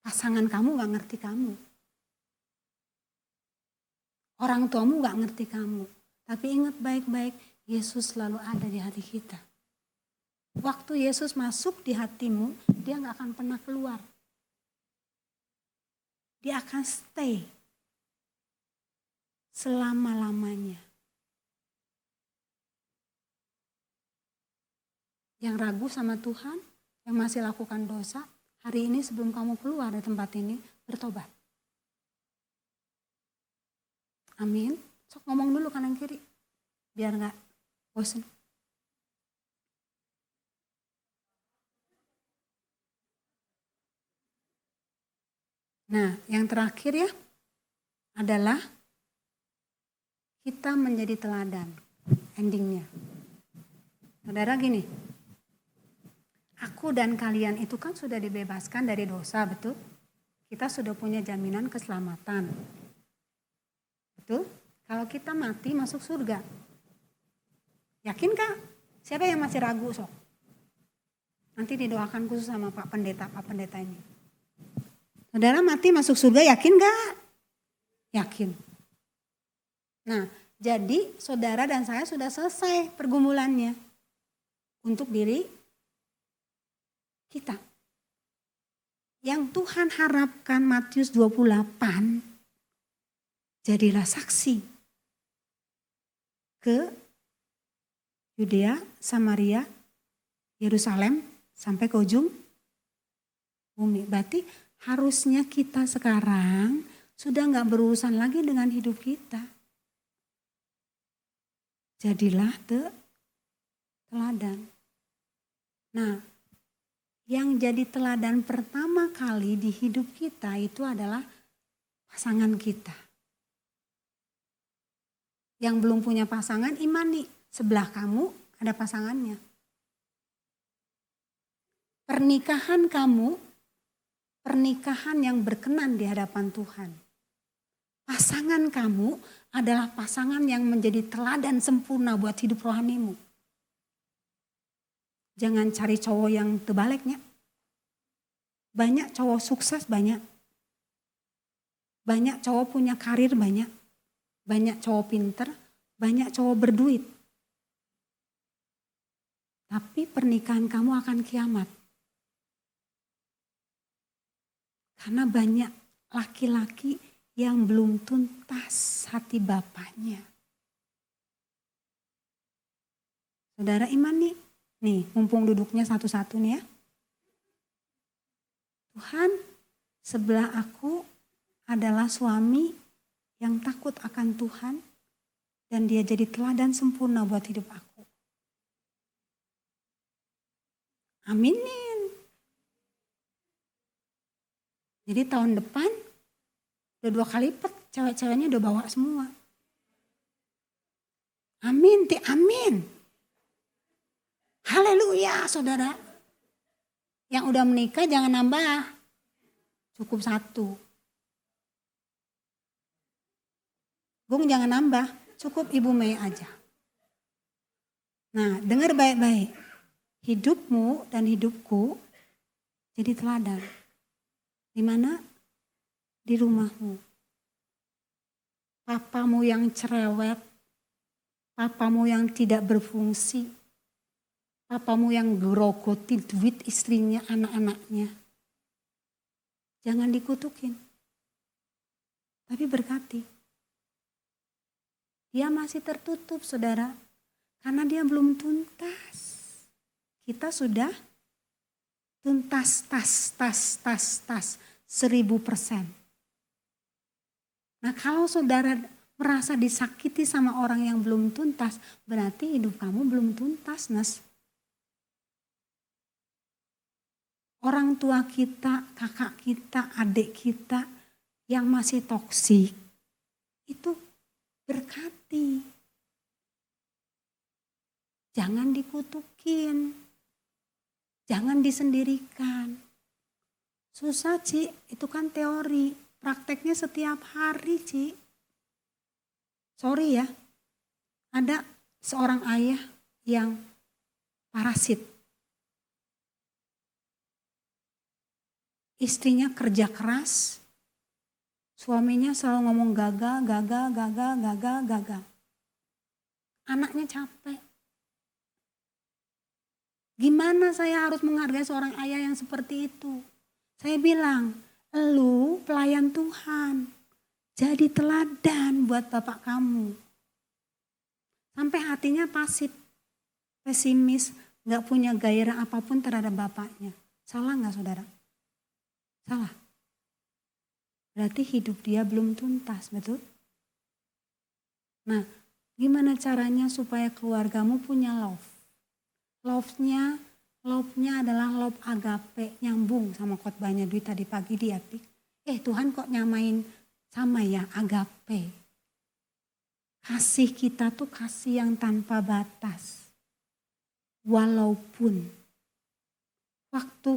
Pasangan kamu gak ngerti kamu. Orang tuamu gak ngerti kamu. Tapi ingat baik-baik, Yesus selalu ada di hati kita. Waktu Yesus masuk di hatimu, dia gak akan pernah keluar. Dia akan stay selama-lamanya. Yang ragu sama Tuhan, yang masih lakukan dosa, hari ini sebelum kamu keluar dari tempat ini, bertobat. Amin. Sok ngomong dulu kanan kiri, biar gak bosan. Nah, yang terakhir ya, adalah kita menjadi teladan, endingnya. Saudara gini, aku dan kalian itu kan sudah dibebaskan dari dosa, betul? Kita sudah punya jaminan keselamatan. Betul? Kalau kita mati masuk surga. Yakin Kak? Siapa yang masih ragu sok? Nanti didoakan khusus sama Pak Pendeta ini. Saudara mati masuk surga yakin gak? Yakin. Nah, jadi saudara dan saya sudah selesai pergumulannya. Untuk diri kita. Yang Tuhan harapkan Matius 28, jadilah saksi ke Yudea, Samaria, Yerusalem, sampai ke ujung bumi. Berarti harusnya kita sekarang sudah gak berurusan lagi dengan hidup kita. Jadilah teladan. Nah, yang jadi teladan pertama kali di hidup kita itu adalah pasangan kita. Yang belum punya pasangan, imani. Sebelah kamu ada pasangannya. Pernikahan kamu, pernikahan yang berkenan di hadapan Tuhan. Pasangan kamu adalah pasangan yang menjadi teladan sempurna buat hidup rohanimu. Jangan cari cowok yang terbaliknya. Banyak cowok sukses, banyak. Banyak cowok punya karir, banyak. Banyak cowok pinter, banyak cowok berduit. Tapi pernikahan kamu akan kiamat. Karena banyak laki-laki yang belum tuntas hati bapaknya. Saudara iman nih mumpung duduknya satu-satu nih ya. Tuhan, sebelah aku adalah suami yang takut akan Tuhan dan dia jadi teladan sempurna buat hidup aku. Aminin. Jadi tahun depan udah 2 kali lipat cewek-ceweknya udah bawa semua. Amin, amin. Haleluya saudara. Yang udah menikah jangan nambah. Cukup 1. Gung jangan nambah, cukup Ibu Mei aja. Nah dengar baik-baik. Hidupmu dan hidupku jadi teladan. Di mana? Di rumahmu. Papamu yang cerewet, papamu yang tidak berfungsi, papamu yang gerogoti duit istrinya, anak-anaknya. Jangan dikutukin, tapi berkati. Dia masih tertutup saudara, karena dia belum tuntas. Kita sudah tuntas, tas, 1000%. Nah kalau saudara merasa disakiti sama orang yang belum tuntas, berarti hidup kamu belum tuntas, Nes. Orang tua kita, kakak kita, adik kita yang masih toksik, itu berkati. Jangan dikutukin, jangan disendirikan. Susah Ci, itu kan teori, prakteknya setiap hari Ci. Sorry ya, ada seorang ayah yang parasit. Istrinya kerja keras, suaminya selalu ngomong gagal. Anaknya capek. Gimana saya harus menghargai seorang ayah yang seperti itu? Saya bilang, lu pelayan Tuhan, jadi teladan buat bapak kamu. Sampai hatinya pasif, pesimis, gak punya gairah apapun terhadap bapaknya. Salah gak saudara? Salah. Berarti hidup dia belum tuntas, betul? Nah, gimana caranya supaya keluargamu punya love? Love-nya adalah love agape, nyambung sama khotbahnya Dwi tadi pagi di Epic. Tuhan kok nyamain sama ya, agape. Kasih kita tuh kasih yang tanpa batas. Walaupun waktu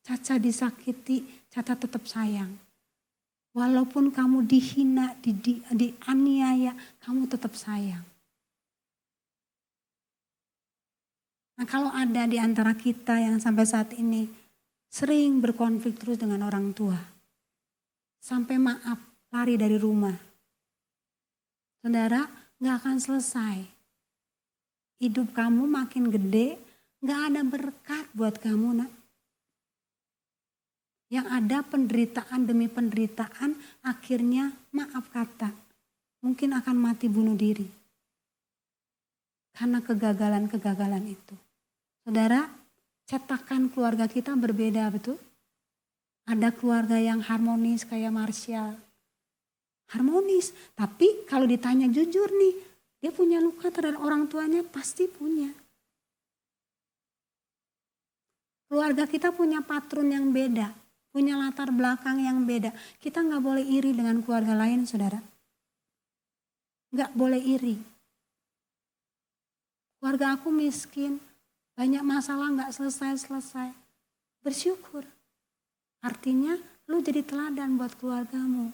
Caca disakiti, Caca tetap sayang. Walaupun kamu dihina, dianiaya, kamu tetap sayang. Nah kalau ada di antara kita yang sampai saat ini sering berkonflik terus dengan orang tua. Sampai maaf, lari dari rumah. Saudara, gak akan selesai. Hidup kamu makin gede, gak ada berkat buat kamu nak. Yang ada penderitaan demi penderitaan, akhirnya maaf kata. Mungkin akan mati bunuh diri. Karena kegagalan-kegagalan itu. Saudara, cetakan keluarga kita berbeda, betul? Ada keluarga yang harmonis kayak Marshall. Harmonis, tapi kalau ditanya jujur nih, dia punya luka terhadap orang tuanya, pasti punya. Keluarga kita punya patron yang beda, punya latar belakang yang beda. Kita nggak boleh iri dengan keluarga lain, saudara. Nggak boleh iri. Keluarga aku miskin, banyak masalah nggak selesai-selesai. Bersyukur. Artinya lu jadi teladan buat keluargamu.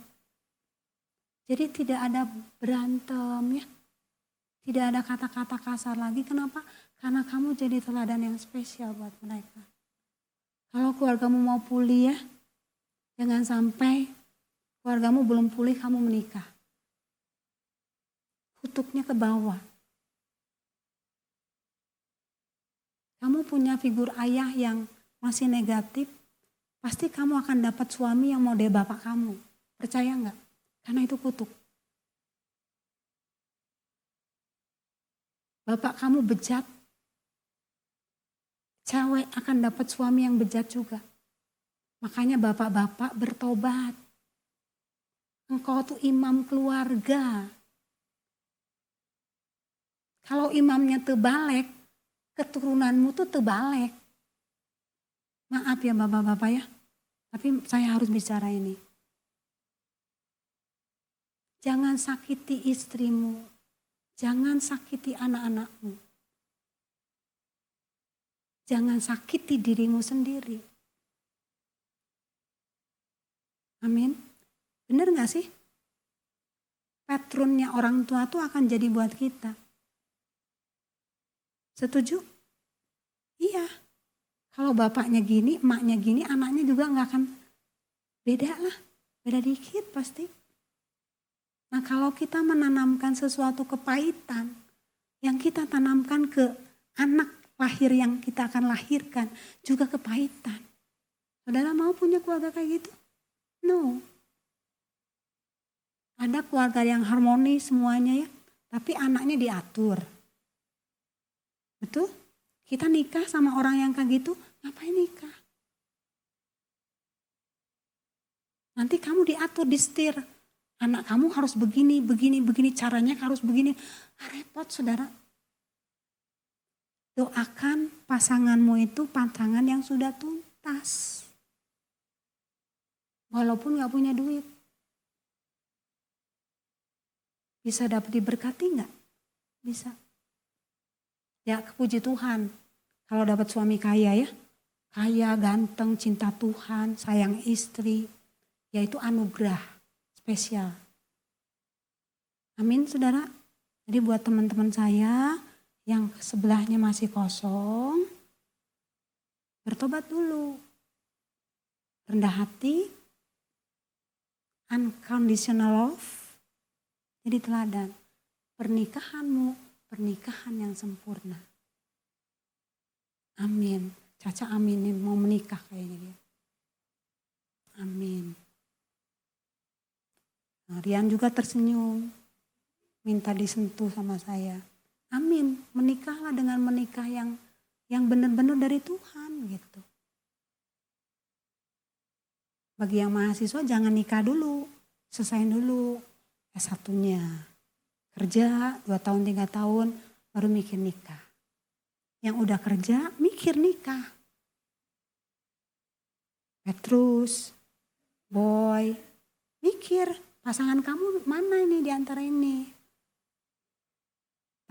Jadi tidak ada berantem ya. Tidak ada kata-kata kasar lagi. Kenapa? Karena kamu jadi teladan yang spesial buat mereka. Kalau keluargamu mau pulih ya, jangan sampai keluargamu belum pulih kamu menikah. Kutuknya ke bawah. Kamu punya figur ayah yang masih negatif, pasti kamu akan dapat suami yang model bapak kamu. Percaya enggak? Karena itu kutuk. Bapak kamu bejat, cewek akan dapat suami yang bejat juga. Makanya bapak-bapak bertobat. Engkau tuh imam keluarga. Kalau imamnya terbalik, keturunanmu tuh terbalik. Maaf ya bapak-bapak ya, tapi saya harus bicara ini. Jangan sakiti istrimu, jangan sakiti anak-anakmu. Jangan sakiti dirimu sendiri. Amin. Benar gak sih? Patronnya orang tua tuh akan jadi buat kita. Setuju? Iya. Kalau bapaknya gini, emaknya gini, anaknya juga gak akan beda lah. Beda dikit pasti. Nah kalau kita menanamkan sesuatu kepahitan, yang kita tanamkan ke anak lahir yang kita akan lahirkan juga kepahitan. Saudara mau punya keluarga kayak gitu? No. Ada keluarga yang harmonis semuanya ya, tapi anaknya diatur. Betul? Kita nikah sama orang yang kayak gitu, ngapain nikah? Nanti kamu diatur, disetir. Anak kamu harus begini, begini, begini, caranya harus begini. Repot saudara. Doakan pasanganmu itu pasangan yang sudah tuntas. Walaupun gak punya duit. Bisa dapat diberkati gak? Bisa. Ya puji Tuhan. Kalau dapat suami kaya ya. Kaya, ganteng, cinta Tuhan, sayang istri. Yaitu anugerah spesial. Amin saudara. Jadi buat teman-teman saya yang sebelahnya masih kosong, bertobat dulu. Rendah hati, unconditional love, jadi teladan. Pernikahanmu, pernikahan yang sempurna. Amin. Caca aminin mau menikah kayaknya dia. Amin. Nah, Rian juga tersenyum, minta disentuh sama saya. Amin, menikahlah dengan menikah yang benar-benar dari Tuhan gitu. Bagi yang mahasiswa jangan nikah dulu, selesain dulu S1-nya. Kerja 2 tahun 3 tahun baru mikir nikah. Yang udah kerja mikir nikah. Petrus, Boy, mikir pasangan kamu mana ini di antara ini.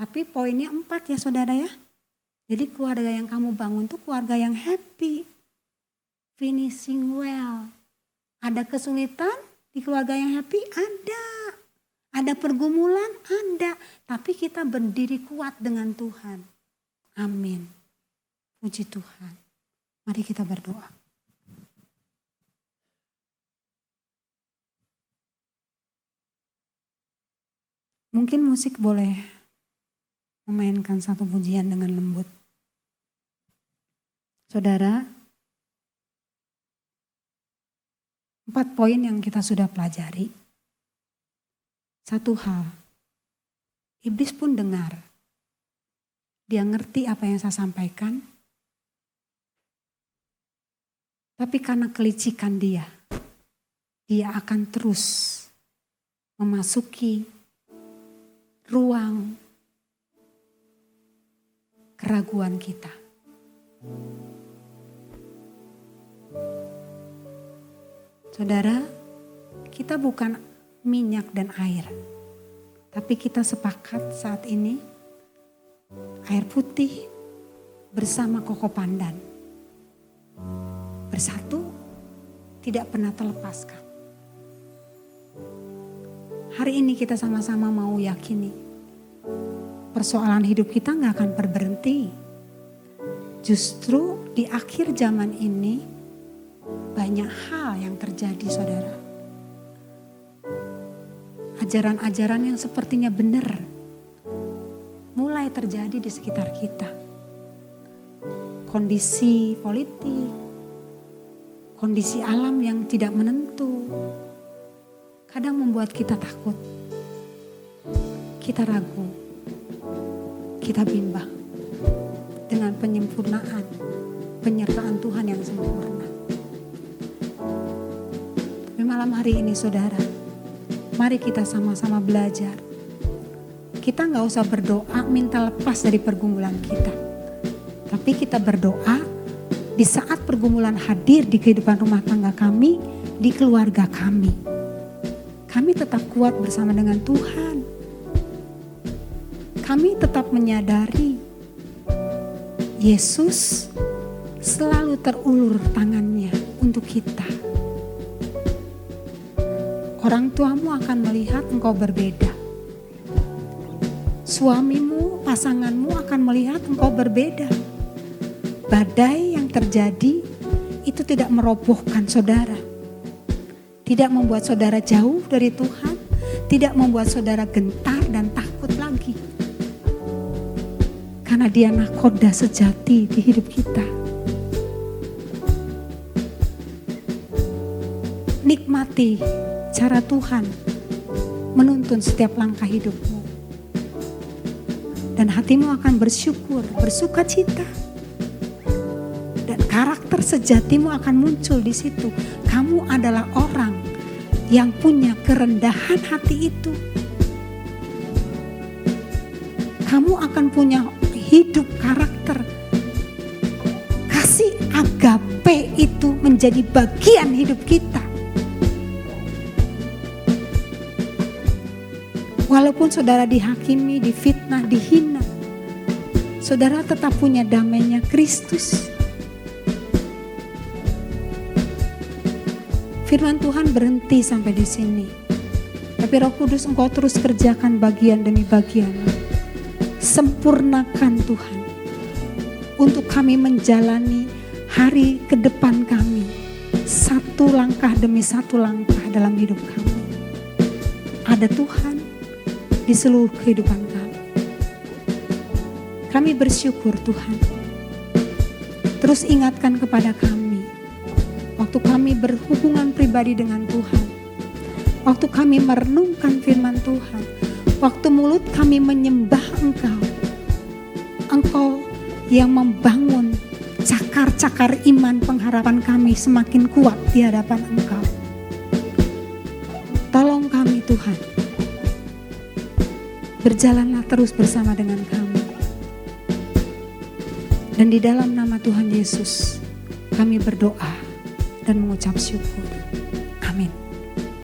Tapi poinnya 4 ya saudara ya. Jadi keluarga yang kamu bangun tuh keluarga yang happy. Finishing well. Ada kesulitan di keluarga yang happy? Ada. Ada pergumulan? Ada. Tapi kita berdiri kuat dengan Tuhan. Amin. Puji Tuhan. Mari kita berdoa. Mungkin musik boleh memainkan satu pujian dengan lembut. Saudara, 4 poin yang kita sudah pelajari. Satu hal, iblis pun dengar. Dia ngerti apa yang saya sampaikan. Tapi karena kelicikan dia akan terus memasuki ruang keraguan kita. Saudara, kita bukan minyak dan air. Tapi kita sepakat saat ini air putih bersama koko pandan. Bersatu tidak pernah terlepaskan. Hari ini kita sama-sama mau yakini persoalan hidup kita gak akan berhenti. Justru di akhir zaman ini banyak hal yang terjadi, saudara. Ajaran-ajaran yang sepertinya benar mulai terjadi di sekitar kita. Kondisi politik, kondisi alam yang tidak menentu, kadang membuat kita takut, kita ragu, kita bimbang dengan penyempurnaan, penyertaan Tuhan yang sempurna. Tapi malam hari ini saudara, mari kita sama-sama belajar. Kita gak usah berdoa minta lepas dari pergumulan kita. Tapi kita berdoa di saat pergumulan hadir di kehidupan rumah tangga kami, di keluarga kami. Kami tetap kuat bersama dengan Tuhan. Kami tetap menyadari Yesus selalu terulur tangannya untuk kita. Orang tuamu akan melihat engkau berbeda. Suamimu, pasanganmu akan melihat engkau berbeda. Badai yang terjadi itu tidak merobohkan saudara. Tidak membuat saudara jauh dari Tuhan. Tidak membuat saudara gentar dan takut lagi. Karena Dia nakoda sejati di hidup kita. Nikmati cara Tuhan menuntun setiap langkah hidupmu. Dan hatimu akan bersyukur, bersuka cita. Dan karakter sejatimu akan muncul di situ. Kamu adalah orang yang punya kerendahan hati itu. Kamu akan punya hidup karakter. Kasih agape itu menjadi bagian hidup kita. Walaupun saudara dihakimi, difitnah, dihina, saudara tetap punya damainya Kristus. Firman Tuhan berhenti sampai di sini. Tapi Roh Kudus engkau terus kerjakan bagian demi bagian. Sempurnakan Tuhan untuk kami menjalani hari ke depan kami, satu langkah demi satu langkah dalam hidup kami. Ada Tuhan di seluruh kehidupan kami. Kami bersyukur Tuhan. Terus ingatkan kepada kami, waktu kami berhubungan pribadi dengan Tuhan, waktu kami merenungkan firman Tuhan, waktu mulut kami menyembah Engkau, Engkau yang membangun cakar-cakar iman pengharapan kami semakin kuat di hadapan Engkau. Tolong kami Tuhan, berjalanlah terus bersama dengan kami. Dan di dalam nama Tuhan Yesus, kami berdoa dan mengucap syukur.